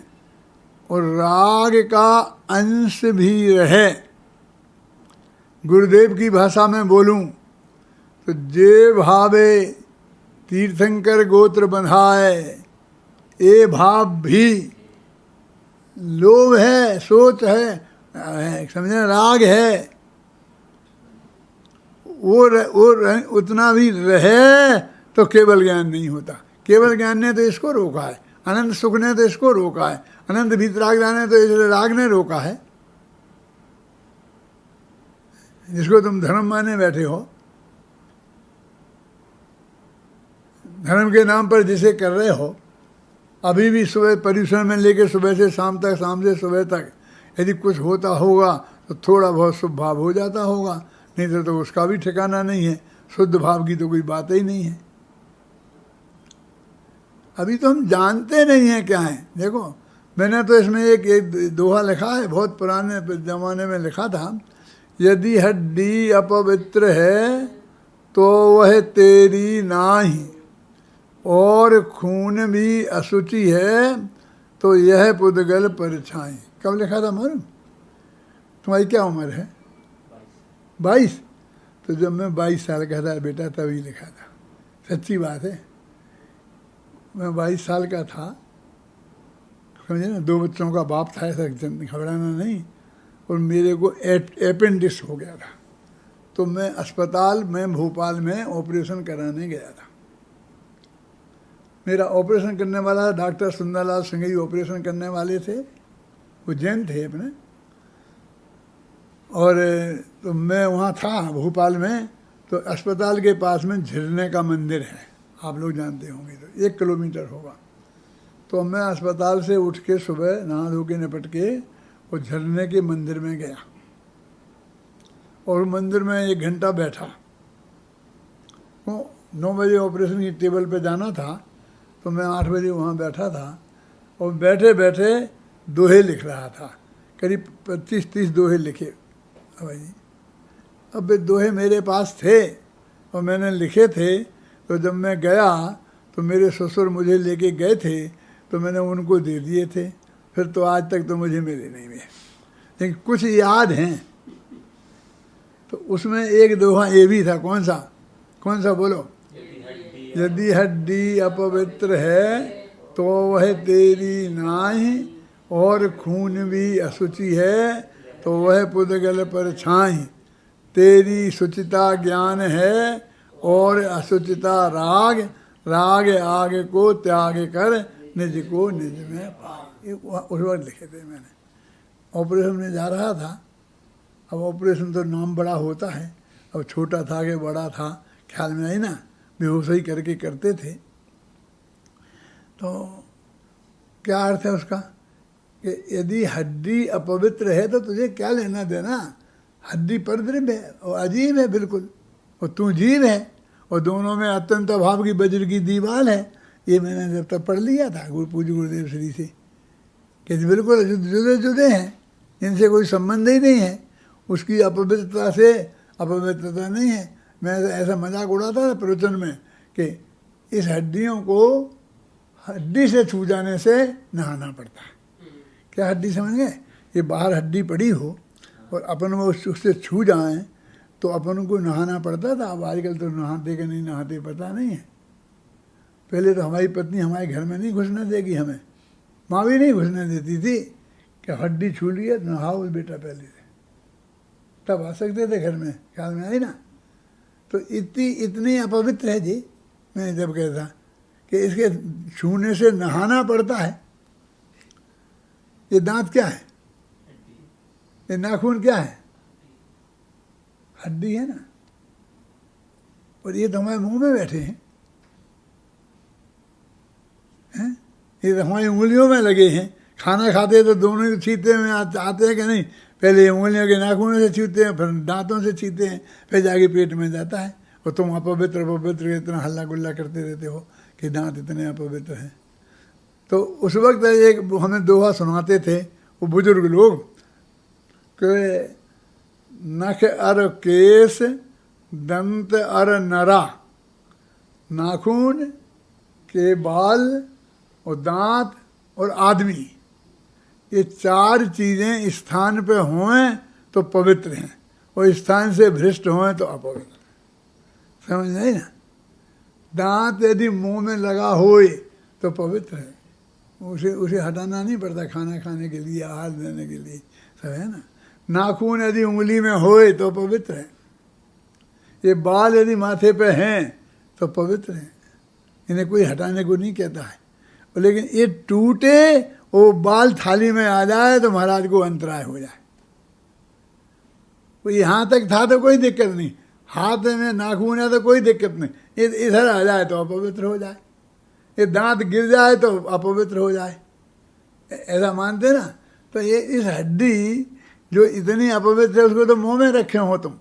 और राग का अंश भी रहे। गुरुदेव की भाषा में बोलूं तो जे भावे तीर्थंकर गोत्र बंधाए, ये भाव भी लोभ है, सोच है, समझे, राग है। वो उतना भी रहे तो केवल ज्ञान नहीं होता। केवल ज्ञान ने तो इसको रोका है, अनंत सुख ने तो इसको रोका है, अनंत भीतराग ने तो इसलिए राग ने रोका है। जिसको तुम धर्म माने बैठे हो, धर्म के नाम पर जिसे कर रहे हो, अभी भी सुबह पर्यूषण में लेके सुबह से शाम तक, शाम से सुबह तक यदि कुछ होता होगा तो थोड़ा बहुत शुभ भाव हो जाता होगा, नहीं तो उसका भी ठिकाना नहीं है। शुद्ध भाव की तो कोई बात ही नहीं है। अभी तो हम जानते नहीं हैं क्या है। देखो, मैंने तो इसमें एक दोहा लिखा है, बहुत पुराने ज़माने में लिखा था। यदि हड्डी अपवित्र है तो वह तेरी नाही, और खून भी अशुचि है तो यह पुद्गल परछाई। कब लिखा था मालूम? तुम्हारी क्या उम्र है? 22। तो जब मैं 22 साल का था बेटा, तभी लिखा था। सच्ची बात है। मैं 22 साल का था, समझे ना। 2 बच्चों का बाप था, ऐसा घबराना नहीं। और मेरे को अपेंडिक्स हो गया था, तो मैं अस्पताल में भोपाल में ऑपरेशन कराने गया था। मेरा ऑपरेशन करने वाला डॉक्टर सुंदरलाल सिंह ऑपरेशन करने वाले थे, वो जैन थे अपने। और तो मैं वहाँ था भोपाल में। तो अस्पताल के पास में झरने का मंदिर है, आप लोग जानते होंगे, तो 1 किलोमीटर होगा। तो मैं अस्पताल से उठ के सुबह नहा धो के निपट के वो झरने के मंदिर में गया, और मंदिर में 1 घंटा बैठा। वो 9 बजे ऑपरेशन की टेबल पे जाना था, तो मैं 8 बजे वहाँ बैठा था, और बैठे बैठे दोहे लिख रहा था। करीब 25-30 दोहे लिखे। अब वे दोहे मेरे पास थे और मैंने लिखे थे। तो जब मैं गया तो मेरे ससुर मुझे लेके गए थे, तो मैंने उनको दे दिए थे, फिर तो आज तक तो मुझे मिले नहीं मिले, लेकिन कुछ याद हैं। तो उसमें एक दोहा ये भी था, कौन सा बोलो? यदि हड्डी अपवित्र है तो वह तेरी नाहीं, और खून भी असुचि है तो वह पुद्गल पर छाहीं। तेरी शुचिता ज्ञान है और असुचिता राग, राग आग को त्याग कर निज को निज में पा। ये उस वक्त लिखे थे मैंने। ऑपरेशन में जा रहा था, अब ऑपरेशन तो नाम बड़ा होता है, अब छोटा था कि बड़ा था ख्याल में नहीं ना, बेहोशी करके करते थे। तो क्या अर्थ है उसका कि यदि हड्डी अपवित्र है तो तुझे क्या लेना देना? हड्डी परद्रव्य है और अजीब है बिल्कुल, और तू जीव है, और दोनों में अत्यंत अभाव की वज्र की दीवार है। ये मैंने जब तक पढ़ लिया था पूज्य गुरुदेव श्री से कि बिल्कुल जुदे जुदे हैं, इनसे कोई संबंध ही नहीं है। उसकी अपवित्रता से अपवित्रता नहीं है। मैं ऐसा मजाक उड़ाता था प्रवचन में कि इस हड्डियों को हड्डी से छू जाने से नहाना पड़ता है। क्या हड्डी समझ गए? ये बाहर हड्डी पड़ी हो और अपन वो उससे छू जाएं तो अपन को नहाना पड़ता था। अब आजकल तो नहाते कि नहीं नहाते पता नहीं है। पहले तो हमारी पत्नी हमारे घर में नहीं घुसने देगी, हमें माँ भी नहीं घुसने देती थी कि हड्डी छू ली है तो नहाओ बेटा पहले से, तब आ सकते थे घर में, ख्याल में आई ना। तो इतनी अपवित्र है जी। मैं जब कहता कि इसके छूने से नहाना पड़ता है। ये दांत क्या है? ये नाखून क्या है? हड्डी है ना। और ये तो हमारे मुंह में बैठे हैं, ये तो हमारी उंगलियों में लगे हैं। खाना खाते हैं तो दोनों ही छीते में आते हैं कि नहीं? पहले उंगलियों के नाखूनों से छीते हैं, फिर दांतों से छीते हैं, फिर जाके पेट में जाता है। और तुम अपवित्र अपवित्र इतना हल्ला गुल्ला करते रहते हो कि दांत इतने अपवित्र हैं। तो उस वक्त एक हमें दोहा सुनाते थे वो बुजुर्ग लोग कि नख अर केस दंत अर नरा, नाखून के बाल और दांत और आदमी, ये चार चीज़ें स्थान पे हों तो पवित्र हैं, और स्थान से भ्रष्ट हों तो अपवित्र। समझ नहीं ना? दांत यदि मुंह में लगा होए तो पवित्र है, उसे हटाना नहीं पड़ता खाना खाने के लिए, आहार देने के लिए, सब है ना। नाखून यदि उंगली में होए तो पवित्र है। ये बाल यदि माथे पे हैं तो पवित्र है, इन्हें कोई हटाने को नहीं कहता है। लेकिन ये टूटे वो बाल थाली में आ जाए तो महाराज को अंतराय हो जाए। वो यहाँ तक था तो कोई दिक्कत नहीं, हाथ में नाखून है तो कोई दिक्कत नहीं, इधर आ जाए तो अपवित्र हो जाए, ये दांत गिर जाए तो अपवित्र हो जाए, ऐसा मानते ना। तो ये इस हड्डी जो इतनी अपवित्र है उसको तो मुंह में रखे हो तुम,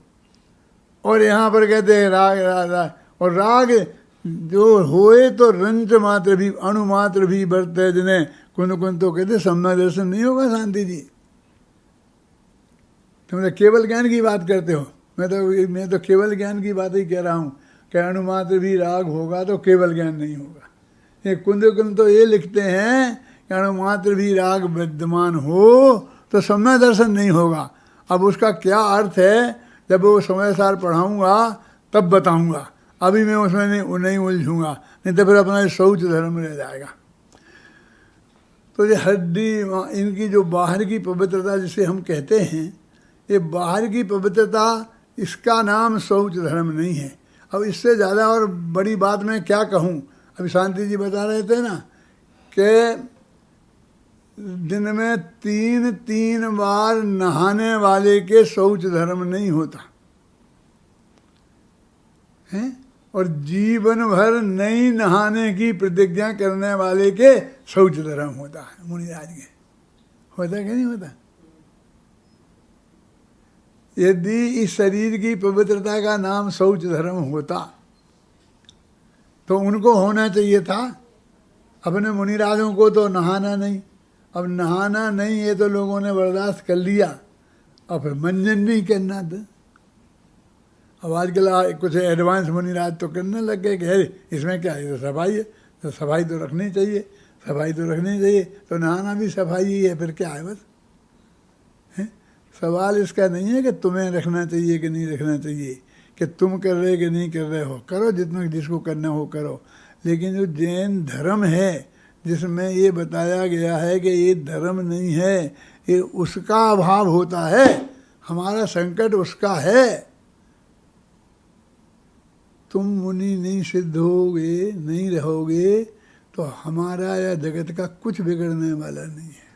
और यहाँ पर कहते हैं राग राग राग। और राग जो होए तो रंच मात्र भी अणु मात्र भी बरते जिन्हें कुन तो कहते सम्यक दर्शन नहीं होगा। शांति जी तुम तो केवल ज्ञान की बात करते हो, मैं तो केवल ज्ञान की बात ही कह रहा हूँ कि अणु मात्र भी राग होगा तो केवल ज्ञान नहीं होगा। ये कुंद तो ये लिखते हैं कि अणु मात्र भी राग विद्यमान हो तो सम्यक दर्शन नहीं होगा। अब उसका क्या अर्थ है जब वो समय सार पढ़ाऊँगा तब बताऊँगा, अभी मैं उसमें नहीं उलझूँगा, नहीं तो फिर अपना शौच धर्म रह जाएगा। तो ये हड्डी इनकी जो बाहर की पवित्रता जिसे हम कहते हैं, ये बाहर की पवित्रता, इसका नाम शौच धर्म नहीं है। अब इससे ज़्यादा और बड़ी बात मैं क्या कहूँ। अभी शांति जी बता रहे थे ना कि दिन में 3 बार नहाने वाले के शौच धर्म नहीं होता है, और जीवन भर नहीं नहाने की प्रतिज्ञा करने वाले के शौच धर्म होता है। मुनिराज के होता कि नहीं होता? यदि इस शरीर की पवित्रता का नाम शौच धर्म होता तो उनको होना चाहिए था। अपने मुनिराजों को तो नहाना नहीं, अब नहाना नहीं है तो लोगों ने बर्दाश्त कर लिया, और फिर मंजन नहीं करना था। अब आजकल कुछ एडवांस मुनिराज तो करने लग गए कि अरे इसमें क्या है, तो सफाई है, तो सफाई तो रखनी चाहिए, सफाई तो रखनी चाहिए, तो नहाना भी सफाई ही है, फिर क्या है बस। है? सवाल इसका नहीं है कि तुम्हें रखना चाहिए कि नहीं रखना चाहिए, कि तुम कर रहे कि नहीं कर रहे हो, करो जितना जिसको करना हो करो। लेकिन जो जैन धर्म है जिसमें ये बताया गया है कि ये धर्म नहीं है, ये उसका अभाव होता है, हमारा संकट उसका है। तुम मुनि नहीं सिद्ध होगे, नहीं रहोगे, तो हमारा या जगत का कुछ बिगड़ने वाला नहीं है।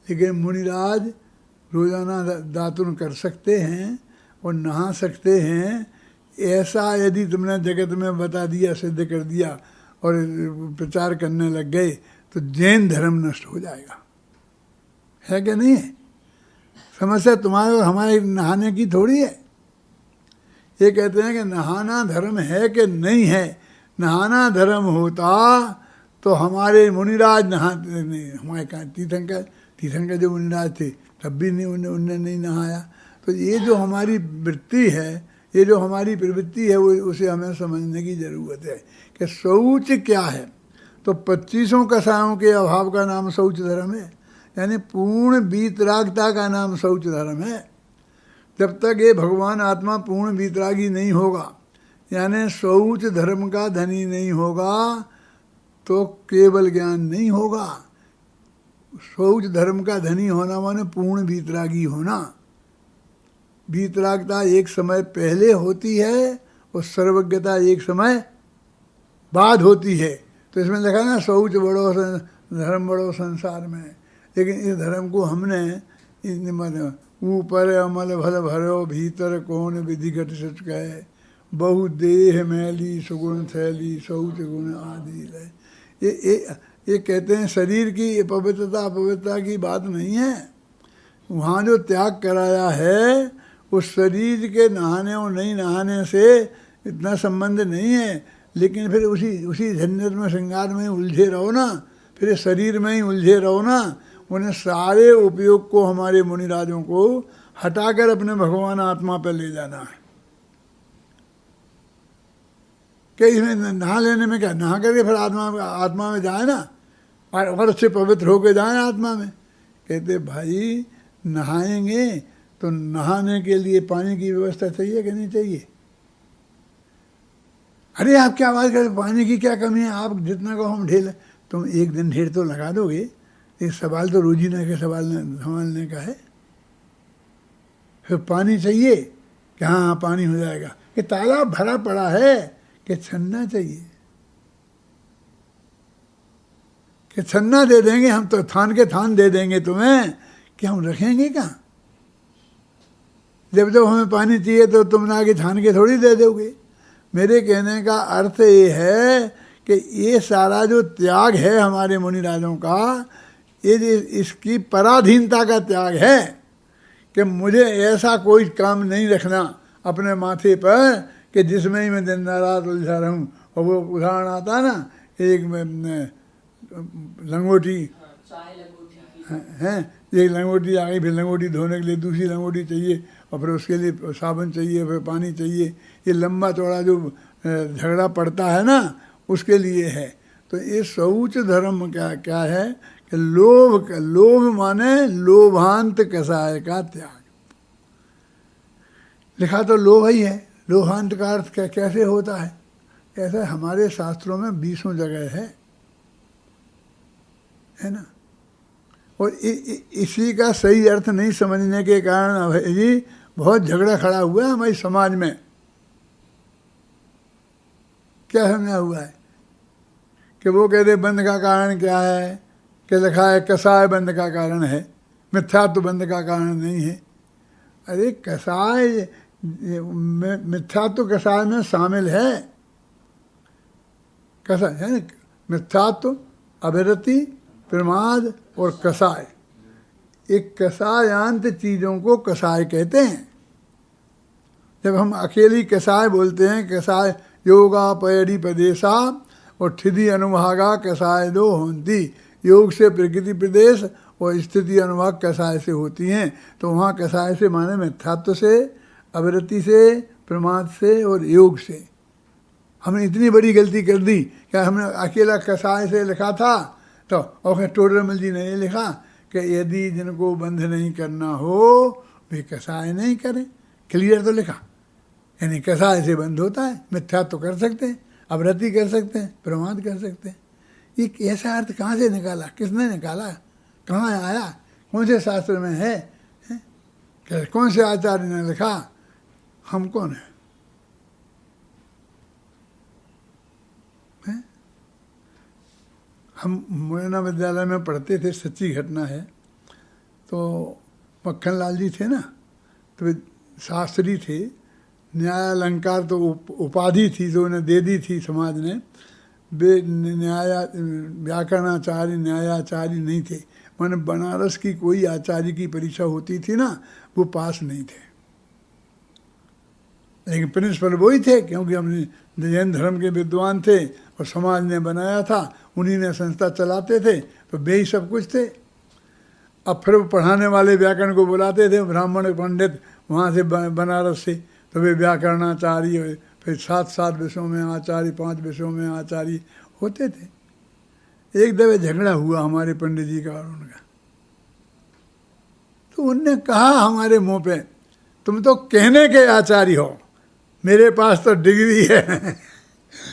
लेकिन मुनिराज रोजाना दातुन कर सकते हैं और नहा सकते हैं, ऐसा यदि तुमने जगत में बता दिया, सिद्ध कर दिया और प्रचार करने लग गए, तो जैन धर्म नष्ट हो जाएगा। है कि नहीं है? समस्या तुम्हारे और हमारे नहाने की थोड़ी है। ये कहते हैं कि नहाना धर्म है कि नहीं है। नहाना धर्म होता तो हमारे मुनिराज नहाते नहीं, हमारे कहाँ तीर्थंकर जो मुनिराज थे तब भी नहीं, उनने नहीं नहाया। तो ये जो हमारी वृत्ति है, ये जो हमारी प्रवृत्ति है, वो उसे हमें समझने की ज़रूरत है कि शौच क्या है। तो 25 कसायों के अभाव का नाम शौच धर्म है, यानी पूर्ण वीतरागता का नाम शौच धर्म है। जब तक ये भगवान आत्मा पूर्ण वीतरागी नहीं होगा, यानी शौच धर्म का धनी नहीं होगा, तो केवल ज्ञान नहीं होगा। शौच धर्म का धनी होना माने पूर्ण वीतरागी होना। वीतरागता एक समय पहले होती है और सर्वज्ञता एक समय बाद होती है। तो इसमें लिखा ना, शौच बड़ो धर्म बड़ो संसार में। लेकिन इस धर्म को हमने ऊपर अमल भल भरो, भीतर कौन विधि घट सच कहे, बहु देह मैली सुगुण थैली, शौच गुण आदि है। ये कहते हैं शरीर की पवित्रता अपवित्रता की बात नहीं है। वहाँ जो त्याग कराया है उस शरीर के नहाने और नहीं नहाने से इतना संबंध नहीं है। लेकिन फिर उसी झंझट में, श्रृंगार में उलझे रहो ना, फिर शरीर में ही उलझे रहो ना। उन्हें सारे उपयोग को हमारे मुनिराजों को हटाकर अपने भगवान आत्मा पर ले जाना है। कि इसमें नहा लेने में क्या, नहा करके फिर आत्मा में जाए ना, और अच्छे पवित्र होकर जाए आत्मा में। कहते भाई नहाएंगे तो नहाने के लिए पानी की व्यवस्था चाहिए कि नहीं चाहिए? अरे आप क्या बात करते, पानी की क्या कमी है, आप जितना को हम ढेर, तुम एक दिन ढेर तो लगा दोगे। ये सवाल तो रोजीना के संभालने का है। फिर पानी चाहिए कि हाँ पानी हो जाएगा, कि तालाब भरा पड़ा है कि छन्ना चाहिए, कि छन्ना दे देंगे हम तो, थान के थान दे देंगे तुम्हें, कि हम रखेंगे कहाँ? जब हमें पानी चाहिए तो तुम आगे छान के थोड़ी दे दोगे। मेरे कहने का अर्थ ये है कि ये सारा जो त्याग है हमारे मुनिराजों का, ये इसकी पराधीनता का त्याग है कि मुझे ऐसा कोई काम नहीं रखना अपने माथे पर कि जिसमें ही मैं दिन रात उलझा रहूं। और वो उदाहरण आता ना, एक लंगोटी है, एक लंगोटी आ गई, फिर लंगोटी धोने के लिए दूसरी लंगोटी चाहिए, और फिर उसके लिए साबुन चाहिए, फिर पानी चाहिए। ये लंबा चौड़ा जो झगड़ा पड़ता है ना, उसके लिए है। तो ये शौच धर्म क्या है कि लोभ माने लोभांत कसाय का त्याग। लिखा तो लोभ ही है। लोभांत का अर्थ कैसे होता है? ऐसा हमारे शास्त्रों में 20 जगह है ना। और इसी का सही अर्थ नहीं समझने के कारण अभय जी बहुत झगड़ा खड़ा हुआ है हमारे समाज में। क्या समझा हुआ है कि वो कहते बंध का कारण क्या है, कि लिखा है कसाय बंध का कारण है, मिथ्यात्व बंध का कारण नहीं है। अरे कसाय, मिथ्यात्व कसाय में शामिल है। कसाय है ना, मिथ्यात्व, अभिरति, प्रमाद और कसाय। एक कसायांत चीज़ों को कसाय कहते हैं। जब हम अकेली कसाय बोलते हैं, कसाय योगा पैड़ी प्रदेशा और ठिधि अनुभागा कसाय दो होती। योग से प्रकृति प्रदेश और स्थिति अनुभाग कसाय से होती हैं। तो वहाँ कसाय से माने मिथ्यात्व से, अविरति से, प्रमाद से और योग से। हमने इतनी बड़ी गलती कर दी कि हमने अकेला कसाय से लिखा था, तो और टोडरमल जी ने ये लिखा कि यदि जिनको बंध नहीं करना हो वे कसाय नहीं करें। क्लियर तो लिखा, यानी कसाय से बंध होता है, मिथ्या तो कर सकते हैं, अवरति कर सकते हैं, प्रमाद कर सकते हैं। ये ऐसा अर्थ कहाँ से निकाला, किसने निकाला, कहाँ आया, कौन से शास्त्र में है? कौन से आचार्य ने लिखा? हम कौन है? हम मुरैना विद्यालय में पढ़ते थे, सच्ची घटना है। तो मक्खन लाल जी थे ना, तो वे शास्त्री थे, न्याय अलंकार तो उपाधि थी जो उन्हें दे दी थी समाज ने। वे व्याकरणाचार्य न्यायाचार्य नहीं थे, मैंने बनारस की कोई आचार्य की परीक्षा होती थी ना, वो पास नहीं थे, लेकिन प्रिंसिपल वही थे, क्योंकि हमने जैन धर्म के विद्वान थे और समाज ने बनाया था, उन्हीं ने संस्था चलाते थे, तो वे ही सब कुछ थे। अब फिर वो पढ़ाने वाले व्याकरण को बुलाते थे, ब्राह्मण पंडित वहाँ से बनारस से, तो वे व्याकरणाचार्य, फिर 7 विषयों में आचार्य, 5 विषयों में आचार्य होते थे। एक दफे झगड़ा हुआ हमारे पंडित जी का और उनका, तो उनने कहा हमारे मुंह पे, तुम तो कहने के आचार्य हो, मेरे पास तो डिग्री है,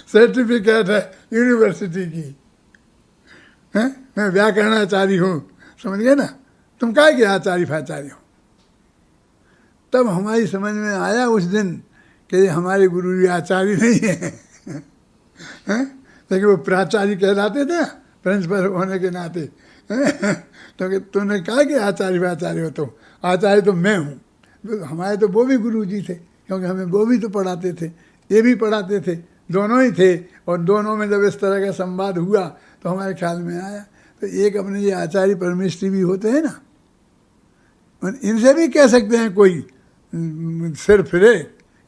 सर्टिफिकेट है यूनिवर्सिटी की, है? मैं व्याकरणाचार्य हूँ, समझ गए ना, तुम काहे के आचार्य फाचार्य हो। तब हमारी समझ में आया उस दिन कि हमारे गुरु जी आचार्य नहीं है, लेकिन वो प्राचार्य कहलाते थे प्रिंसिपल होने के नाते। तो तुमने कहा कि आचार्य फाचार्य हो, तो आचार्य तो मैं हूँ। हमारे तो वो भी गुरु जी थे, क्योंकि हमें वो भी तो पढ़ाते थे, ये भी पढ़ाते थे, दोनों ही थे। और दोनों में जब इस तरह का संवाद हुआ तो हमारे ख्याल में आया, तो एक अपने ये आचार्य परमेष्ठी भी होते हैं ना, इनसे भी कह सकते हैं कोई सिर फिरे,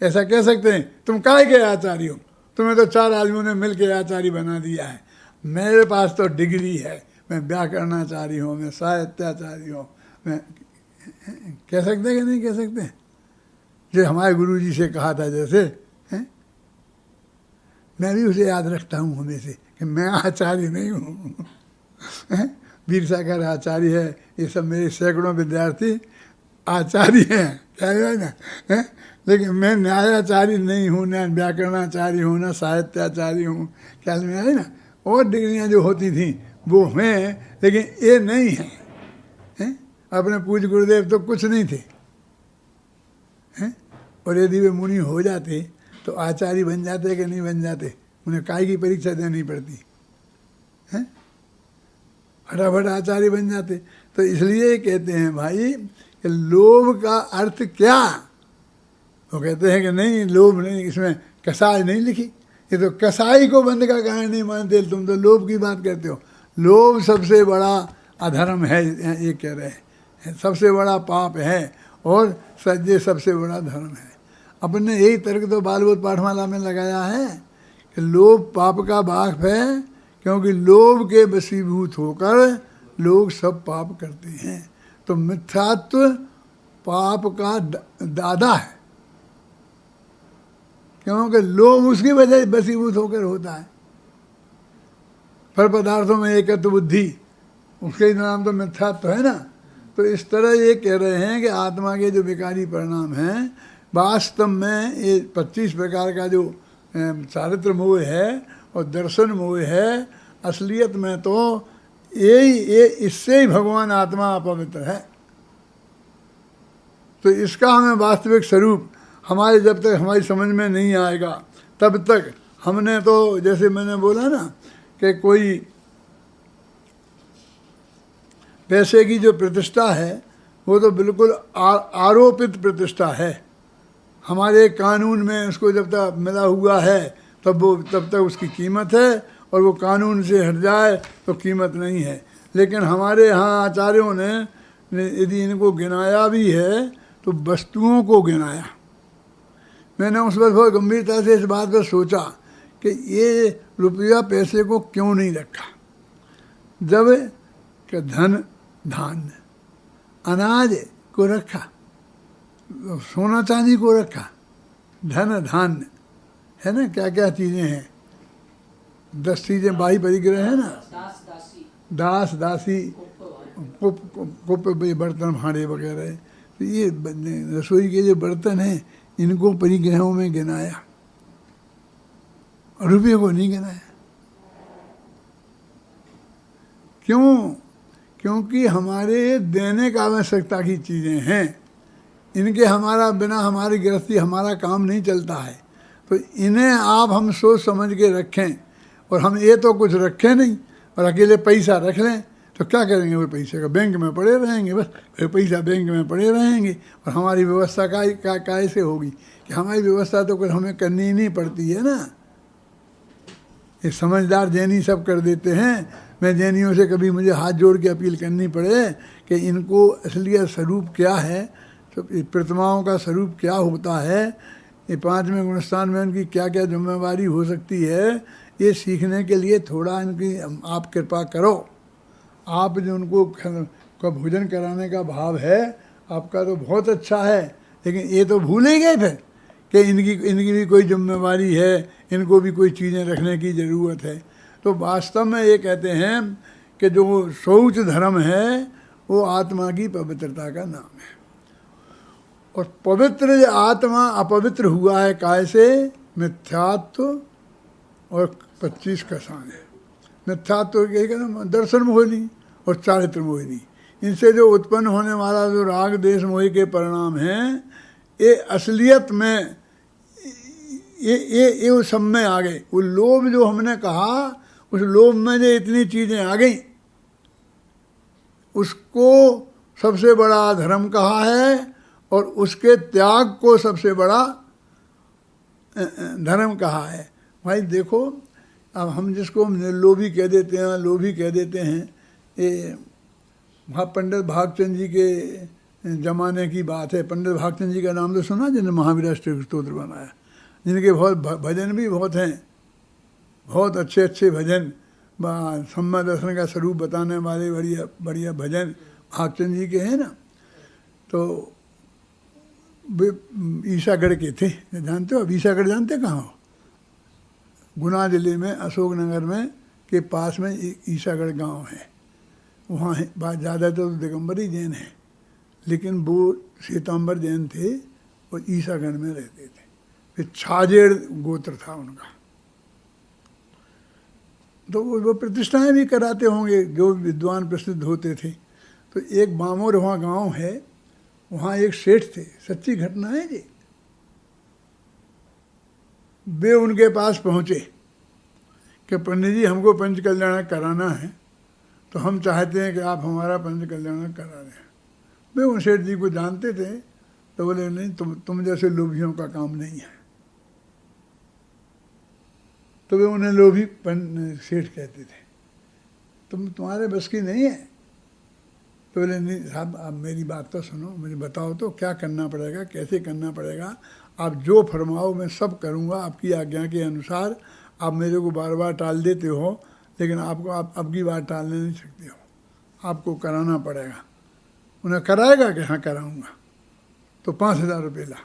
ऐसा कह सकते हैं तुम काहे के आचार्य हो, तुम्हें तो 4 आदमियों ने मिल के आचार्य बना दिया है, मेरे पास तो डिग्री है, मैं व्याकरणाचार्य हूँ, मैं साहित्याचार्य हूँ, मैं कह सकते कि नहीं कह सकते? जो हमारे गुरु जी से कहा था जैसे, हैं? मैं भी उसे याद रखता हूँ हमेशा कि मैं आचार्य नहीं हूँ। वीर सागर आचार्य है, ये सब मेरे सैकड़ों विद्यार्थी आचार्य हैं, क्या है ना, है? लेकिन मैं न्यायाचार्य नहीं हूँ, न व्याकरणाचार्य हूँ, न साहित्याचार्य हूँ, ख्याल में आए ना। और डिग्रियाँ जो होती थी वो हैं, लेकिन ये नहीं है, हैं? अपने पूज्य गुरुदेव तो कुछ नहीं थे, हैं? और यदि वे मुनि हो जाते तो आचार्य बन जाते कि नहीं बन जाते? उन्हें काय की परीक्षा देनी पड़ती, हैं? फटाफट आचार्य बन जाते। तो इसलिए कहते हैं भाई कि लोभ का अर्थ क्या? वो कहते हैं कि नहीं, लोभ नहीं, इसमें कसाई नहीं लिखी, ये तो कसाई को बंद का कारण नहीं मानते, तुम तो लोभ की बात करते हो। लोभ सबसे बड़ा अधर्म है, ये कह रहे हैं, सबसे बड़ा पाप है, और सज्जे सबसे बड़ा धर्म है। अपन ने यही तर्क तो बालबोध पाठमाला में लगाया है कि लोभ पाप का बाप है, क्योंकि लोभ के वशीभूत होकर लोग सब पाप करते हैं। तो मिथ्यात्व पाप का दादा है, क्योंकि लोभ उसकी वजह से वशीभूत होकर होता है। पर पदार्थों में एकत्व बुद्धि, उसके नाम तो मिथ्यात्व है ना। तो इस तरह ये कह रहे हैं कि आत्मा के जो विकारी परिणाम हैं, वास्तव में ये 25 प्रकार का जो चारित्र मोह है और दर्शन मोह है, असलियत में तो ये इससे ही भगवान आत्मा अपवित्र है। तो इसका हमें वास्तविक स्वरूप हमारे जब तक हमारी समझ में नहीं आएगा तब तक हमने तो, जैसे मैंने बोला ना कि कोई पैसे की जो प्रतिष्ठा है वो तो बिल्कुल आरोपित प्रतिष्ठा है। हमारे कानून में उसको जब तक मिला हुआ है तब तक उसकी कीमत है, और वो कानून से हट जाए तो कीमत नहीं है। लेकिन हमारे यहाँ आचार्यों ने यदि इनको गिनाया भी है तो वस्तुओं को गिनाया। मैंने उस वक्त बहुत गंभीरता से इस बात पर सोचा कि ये रुपया पैसे को क्यों नहीं रखा, जब कि धन धान्य अनाज को रखा, सोना चांदी को रखा, धन धान्य है ना, क्या क्या चीज़ें हैं, 10 चीज़ें बाह्य परिग्रह है ना, दास दासी, कुप बर्तन भांडे वगैरह। तो ये रसोई के जो बर्तन हैं इनको परिग्रहों में गिनाया, रुपये को नहीं गिनाया। क्यों? क्योंकि हमारे देने का आवश्यकता की चीज़ें हैं, इनके हमारा बिना हमारी गृहस्थी हमारा काम नहीं चलता है। तो इन्हें आप हम सोच समझ के रखें, और हम ये तो कुछ रखें नहीं और अकेले पैसा रख लें तो क्या करेंगे? वो पैसे का बैंक में पड़े रहेंगे, बस वो पैसा बैंक में पड़े रहेंगे। और हमारी व्यवस्था कैसे होगी? कि हमारी व्यवस्था तो कुछ हमें करनी ही नहीं पड़ती है ना। ये समझदार जैनी सब कर देते हैं। मैं जैनियों से कभी मुझे हाथ जोड़ के अपील करनी पड़े कि इनको असलियत स्वरूप क्या है, तो प्रतिमाओं का स्वरूप क्या होता है, ये 5वें गुणस्थान में उनकी क्या क्या जिम्मेवारी हो सकती है, ये सीखने के लिए थोड़ा इनकी आप कृपा करो। आप जो उनको का भोजन कराने का भाव है आपका तो बहुत अच्छा है, लेकिन ये तो भूल ही गए फिर कि इनकी भी कोई जिम्मेवारी है, इनको भी कोई चीज़ें रखने की ज़रूरत है। तो वास्तव में ये कहते हैं कि जो शौच धर्म है वो आत्मा की पवित्रता का नाम है। और पवित्र आत्मा अपवित्र हुआ है काय से? मिथ्यात्व और 25 कसाने। मिथ्यात्व यही कहना दर्शन मोहिनी और चारित्र मोहिनी, इनसे जो उत्पन्न होने वाला जो राग देश मोही के परिणाम हैं, ये असलियत में ये उस सब में आ गए। वो लोभ जो हमने कहा, उस लोभ में जो इतनी चीज़ें आ गई, उसको सबसे बड़ा धर्म कहा है और उसके त्याग को सबसे बड़ा धर्म कहा है। भाई देखो, अब हम जिसको निर्लोभी कह देते हैं, लोभी कह देते हैं, ये पंडित भागचंद जी के जमाने की बात है। पंडित भागचंद जी का नाम तो सुना, जिन्होंने महावीर स्तोत्र बनाया, जिनके बहुत भजन भी बहुत हैं, बहुत अच्छे अच्छे भजन, सम्मा दर्शन का स्वरूप बताने वाले बढ़िया बढ़िया भजन भागचंद जी के हैं ना। तो वे ईसागढ़ के थे, जानते हो? अब ईसागढ़ जानते कहाँ हो? गुना जिले में अशोकनगर में के पास में ईसागढ़ गांव है। वहाँ ज़्यादातर तो दिगंबरी जैन है, लेकिन वो श्वेतांबर जैन थे और ईसागढ़ में रहते थे। फिर छाजेड़ गोत्र था उनका। तो वो प्रतिष्ठाएं भी कराते होंगे जो विद्वान प्रसिद्ध होते थे। तो एक बामोर वहाँ गांव है, वहाँ एक सेठ थे, सच्ची घटना है जी। वे उनके पास पहुँचे कि पंडित जी हमको पंच कल्याण कराना है, तो हम चाहते हैं कि आप हमारा पंच कल्याण करा दें। वे उन सेठ जी को जानते थे, तो बोले नहीं, तुम जैसे लोभियों का काम नहीं है। तो वे उन्हें लोभी सेठ कहते थे, तुम्हारे बस की नहीं है। तो बोले नहीं साहब, आप मेरी बात तो सुनो, मुझे बताओ तो क्या करना पड़ेगा, कैसे करना पड़ेगा। आप जो फरमाओ मैं सब करूँगा आपकी आज्ञा के अनुसार। आप मेरे को बार बार टाल देते हो, लेकिन आपको आप अब की बार टालने नहीं सकते हो, आपको कराना पड़ेगा। उन्हें कराएगा कि हाँ कराऊँगा। तो 5,000 रुपये ला।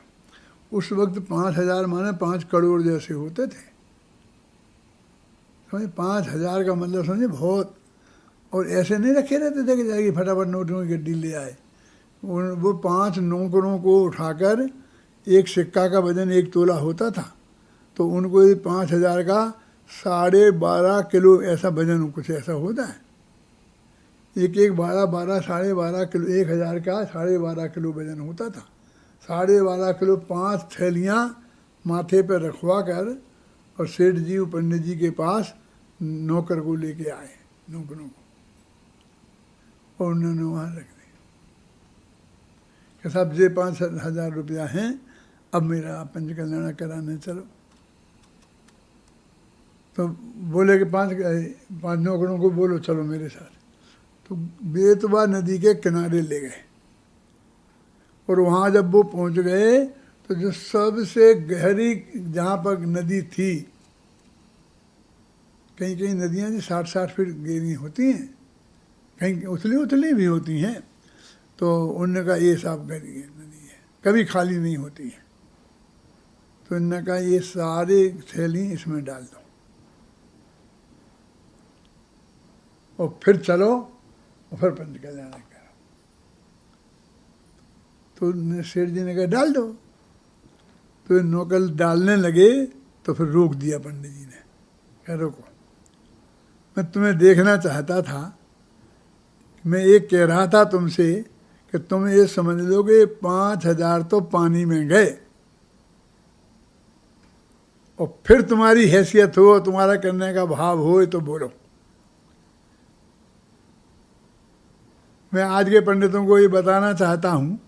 उस वक्त 5,000 माने 5 करोड़ जैसे होते थे। समझे? 5,000 का मतलब समझे बहुत। और ऐसे नहीं रखे रहते थे कि जाएगी फटाफट नोटों की गड्डी ले आए। वो 5 नौकरों को उठाकर, एक सिक्का का वजन 1 तोला होता था, तो उनको 5,000 का 12.5 किलो ऐसा वजन कुछ ऐसा होता है। एक 12 साढ़े 12 किलो, 1,000 का 12.5 किलो वजन होता था। 12.5 किलो 5 थैलियाँ माथे पर रखवा कर और सेठ जी पंडित जी के पास नौकर को लेके आए, नौकरों को, और उन्होंने वहाँ रख दी कि साहब ये 5,000 रुपया हैं, अब मेरा पंच कल्याण कराने चलो। तो बोले कि 5 नौकरों को बोलो चलो मेरे साथ। तो बेतवा नदी के किनारे ले गए, और वहाँ जब वो पहुँच गए तो जो सबसे गहरी जहाँ पर नदी थी, कहीं कहीं नदियाँ जी 60-60 फीट गहरी होती हैं, कहीं उथली भी होती हैं। तो उन्होंने कहा ये साफ गहरी नदी है, कभी खाली नहीं होती है। तो तो इन्होंने कहा ये सारे थैली इसमें डाल दो और फिर चलो और फिर पंच कल्याण करो। तो सेठ जी ने कहा डाल दो। तो नौकर डालने लगे तो फिर रोक दिया पंडित जी ने, कह रोको, मैं तुम्हें देखना चाहता था। मैं ये कह रहा था तुमसे कि तुम ये समझ लो कि 5,000 तो पानी में गए और फिर तुम्हारी हैसियत हो, तुम्हारा करने का भाव हो तो बोलो। मैं आज के पंडितों को ये बताना चाहता हूँ,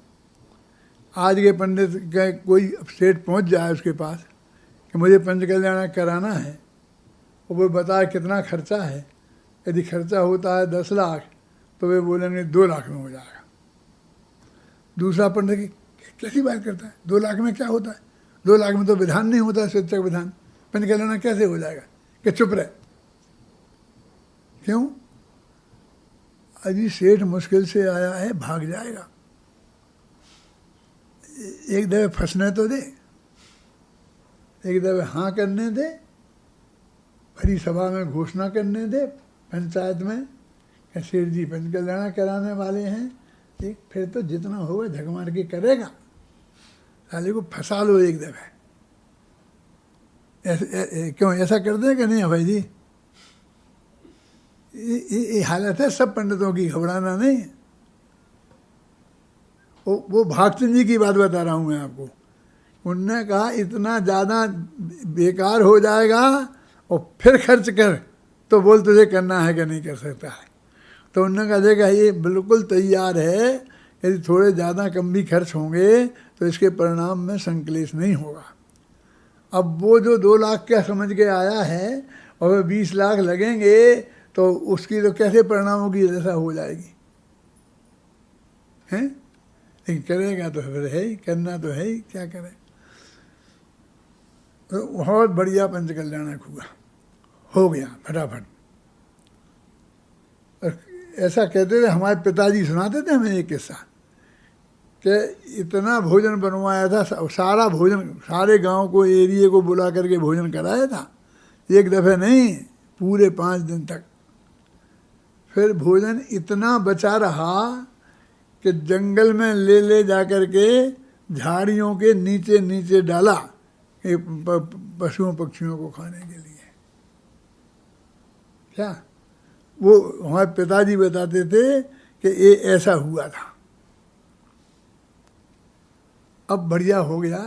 आज के पंडित का कोई सेठ पहुँच जाए उसके पास कि मुझे पंच कल्याण कराना है और वो बताए कितना खर्चा है। यदि खर्चा होता है 10 लाख तो वे बोलेंगे 2 लाख में हो जाएगा। दूसरा पंडित कैसी बात करता है, 2 लाख में क्या होता है, 2 लाख में तो विधान नहीं होता है, स्वेच्छा विधान, पंच कल्याण कैसे हो जाएगा, कि चुप रहे। क्यों? अभी सेठ मुश्किल से आया है, भाग जाएगा, एक दफे फंसने तो दे, एक दफे हाँ करने दे, भरी सभा में घोषणा करने दे, पंचायत में कि सेठ जी पंच कल्याण कराने वाले हैं, ठीक, फिर तो जितना होगा झक मार के करेगा। साले को फंसा लो एक दफे। क्यों ऐसा कर दें कि नहीं है भाई जी? ये हालत है सब पंडितों की, घबराना नहीं। वो भागचंद जी की बात बता रहा हूँ मैं आपको। उनने कहा इतना ज़्यादा बेकार हो जाएगा और फिर खर्च कर तो बोल तुझे करना है कि नहीं कर सकता है। तो उन्होंने कहा देखा ये बिल्कुल तैयार है, यदि थोड़े ज़्यादा कम भी खर्च होंगे तो इसके परिणाम में संकलेश नहीं होगा। अब वो जो 2 लाख क्या समझ के आया है और 20 लाख लगेंगे तो उसकी तो कैसे परिणामों की दशा हो जाएगी, हैं? लेकिन करेगा तो फिर है ही, करना तो है ही, क्या करे। तो बहुत बढ़िया पंच कल्याण हुआ, हो गया फटाफट। ऐसा कहते थे हमारे पिताजी, सुनाते थे हमें एक किस्सा कि इतना भोजन बनवाया था, सारा भोजन सारे गांव को, एरिए को बुला करके भोजन कराया था, एक दफ़े नहीं, पूरे 5 दिन तक। फिर भोजन इतना बचा रहा कि जंगल में ले जा कर के झाड़ियों के नीचे नीचे डाला पशुओं पक्षियों को खाने के लिए। क्या वो हमारे पिताजी बताते थे कि ये ऐसा हुआ था। अब बढ़िया हो गया,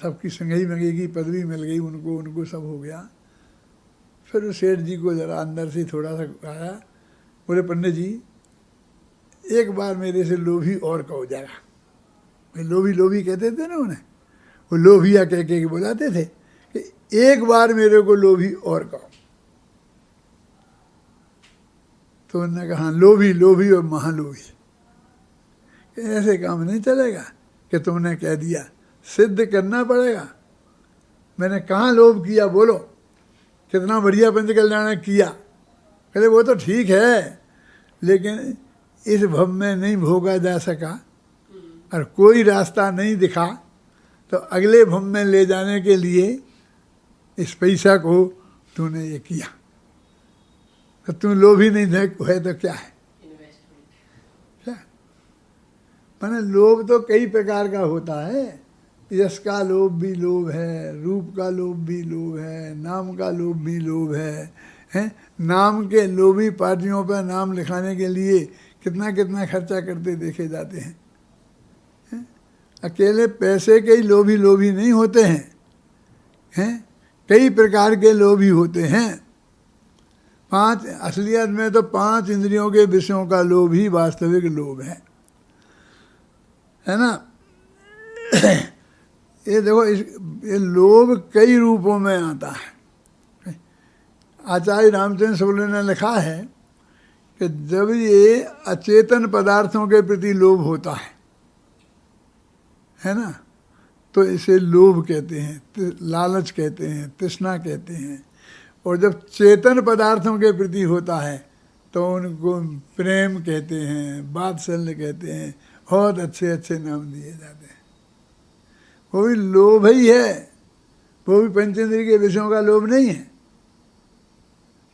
सबकी संगई मंगी की पदवी मिल गई उनको सब हो गया। फिर सेठ जी को जरा अंदर से थोड़ा सा आया, बोले पंडित जी एक बार मेरे से लोभी और कहो जरा। लोभी कहते थे ना उन्हें, वो लोभिया कह के बुलाते थे कि एक बार मेरे को लोभी और कहो। तो उन्होंने कहा लोभी और महालोभी, ऐसे काम नहीं चलेगा कि तुमने कह दिया, सिद्ध करना पड़ेगा। मैंने कहाँ लोभ किया, बोलो कितना बढ़िया पंच कल्याण किया। कहते वो तो ठीक है लेकिन इस भव में नहीं भोगा जा सका और कोई रास्ता नहीं दिखा, तो अगले भव में ले जाने के लिए इस पैसा को तूने ये किया। तो तू लोभी नहीं है तो क्या है, क्या माने लोभ तो कई प्रकार का होता है। यश का लोभ भी लोभ है, रूप का लोभ भी लोभ है, नाम का लोभ भी लोभ है? नाम के लोभी पार्टियों पर नाम लिखाने के लिए कितना कितना खर्चा करते देखे जाते हैं। अकेले पैसे के ही लोभी नहीं होते हैं, कई प्रकार के लोभी होते हैं। 5 असलियत में तो 5 इंद्रियों के विषयों का लोभ ही वास्तविक लोभ है ना। ये देखो ये लोभ कई रूपों में आता है। आचार्य रामचंद्र शुक्ल ने लिखा है कि जब ये अचेतन पदार्थों के प्रति लोभ होता है ना, तो इसे लोभ कहते हैं, लालच कहते हैं, तृष्णा कहते हैं। और जब चेतन पदार्थों के प्रति होता है तो उनको प्रेम कहते हैं, वात्सल्य कहते हैं, बहुत अच्छे अच्छे नाम दिए जाते हैं। वो भी लोभ ही है, वो भी पंचेंद्रिय के विषयों का लोभ नहीं है।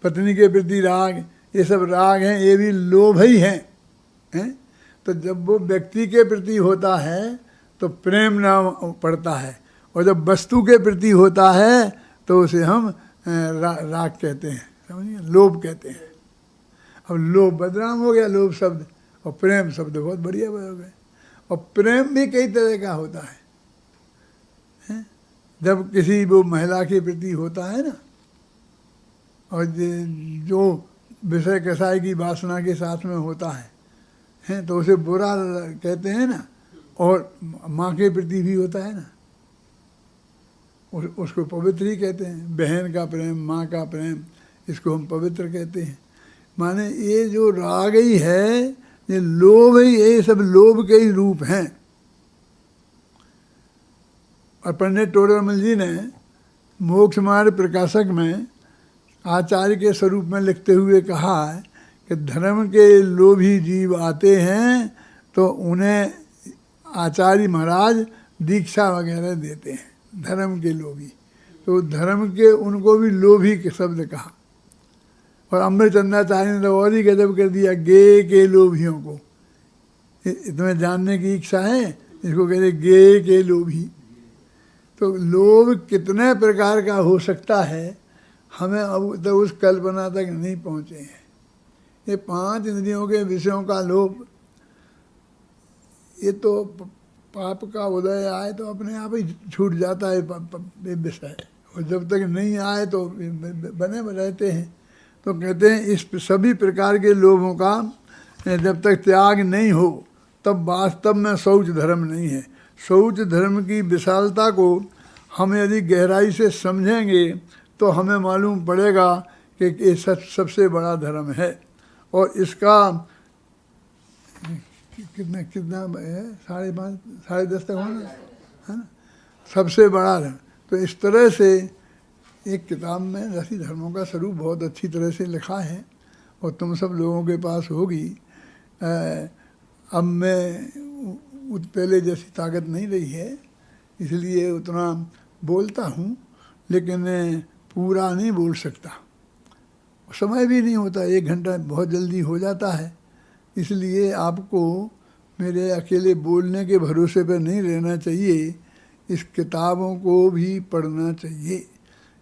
पत्नी के प्रति राग, ये सब राग हैं, ये भी लोभ ही हैं। तो जब वो व्यक्ति के प्रति होता है तो प्रेम नाम पड़ता है, और जब वस्तु के प्रति होता है तो उसे हम राग कहते हैं, समझिए, लोभ कहते हैं। अब लोभ बदनाम हो गया, लोभ शब्द, और प्रेम शब्द बहुत बढ़िया हो गए। और प्रेम भी कई तरह का होता है। जब किसी वो महिला के प्रति होता है ना, और जो विषय कसाई की वासना के साथ में होता है तो उसे बुरा कहते हैं ना। और माँ के प्रति भी होता है ना, उसको पवित्र ही कहते हैं। बहन का प्रेम, माँ का प्रेम, इसको हम पवित्र कहते हैं। माने ये जो राग ही है, ये लोभ ही, ये सब लोभ के ही रूप हैं। और पंडित टोडरमल जी ने मोक्ष मार्ग प्रकाशक में आचार्य के स्वरूप में लिखते हुए कहा है कि धर्म के लोभी जीव आते हैं तो उन्हें आचार्य महाराज दीक्षा वगैरह देते हैं, धर्म के लोभी। तो धर्म के उनको भी लोभी के शब्द कहा। और अमृतचंद्राचार्य ने और ही गजब कर दिया, गे के लोभियों को। तुम्हें जानने की इच्छा है, इसको कहते गे के लोभी। तो लोभ कितने प्रकार का हो सकता है, हमें अब तक उस कल्पना तक नहीं पहुँचे हैं। ये 5 इंद्रियों के विषयों का लोभ, ये तो पाप का उदय आए तो अपने आप ही छूट जाता है विषय, और जब तक नहीं आए तो बने रहते हैं। तो कहते हैं इस सभी प्रकार के लोभों का जब तक त्याग नहीं हो तब वास्तव में शौच धर्म नहीं है। शौच धर्म की विशालता को हम यदि गहराई से समझेंगे तो हमें मालूम पड़ेगा कि ये सबसे बड़ा धर्म है। और इसका कितना है, 5.5 10.5 तक होना है ना, सबसे बड़ा धर्म। तो इस तरह से एक किताब में रसी धर्मों का स्वरूप बहुत अच्छी तरह से लिखा है, और तुम सब लोगों के पास होगी। अब मैं पहले जैसी ताकत नहीं रही है, इसलिए उतना बोलता हूँ, लेकिन पूरा नहीं बोल सकता, समय भी नहीं होता, 1 घंटा बहुत जल्दी हो जाता है। इसलिए आपको मेरे अकेले बोलने के भरोसे पर नहीं रहना चाहिए, इस किताबों को भी पढ़ना चाहिए।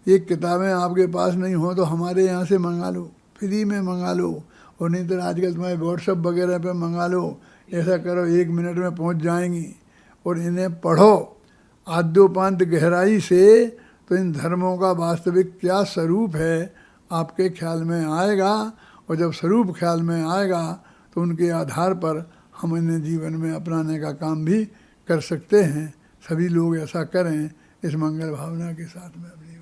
ये किताबें आपके पास नहीं हो तो हमारे यहाँ से मंगा लो, फ्री में मंगा लो, और नहीं तो आजकल तुम्हारे व्हाट्सएप वगैरह पे मंगा लो। ऐसा करो 1 मिनट में पहुँच जाएंगी। और इन्हें पढ़ो आद्योपांत गहराई से, तो इन धर्मों का वास्तविक क्या स्वरूप है आपके ख्याल में आएगा। और जब स्वरूप ख्याल में आएगा तो उनके आधार पर हम इन्हें जीवन में अपनाने का काम भी कर सकते हैं। सभी लोग ऐसा करें, इस मंगल भावना के साथ में अपनी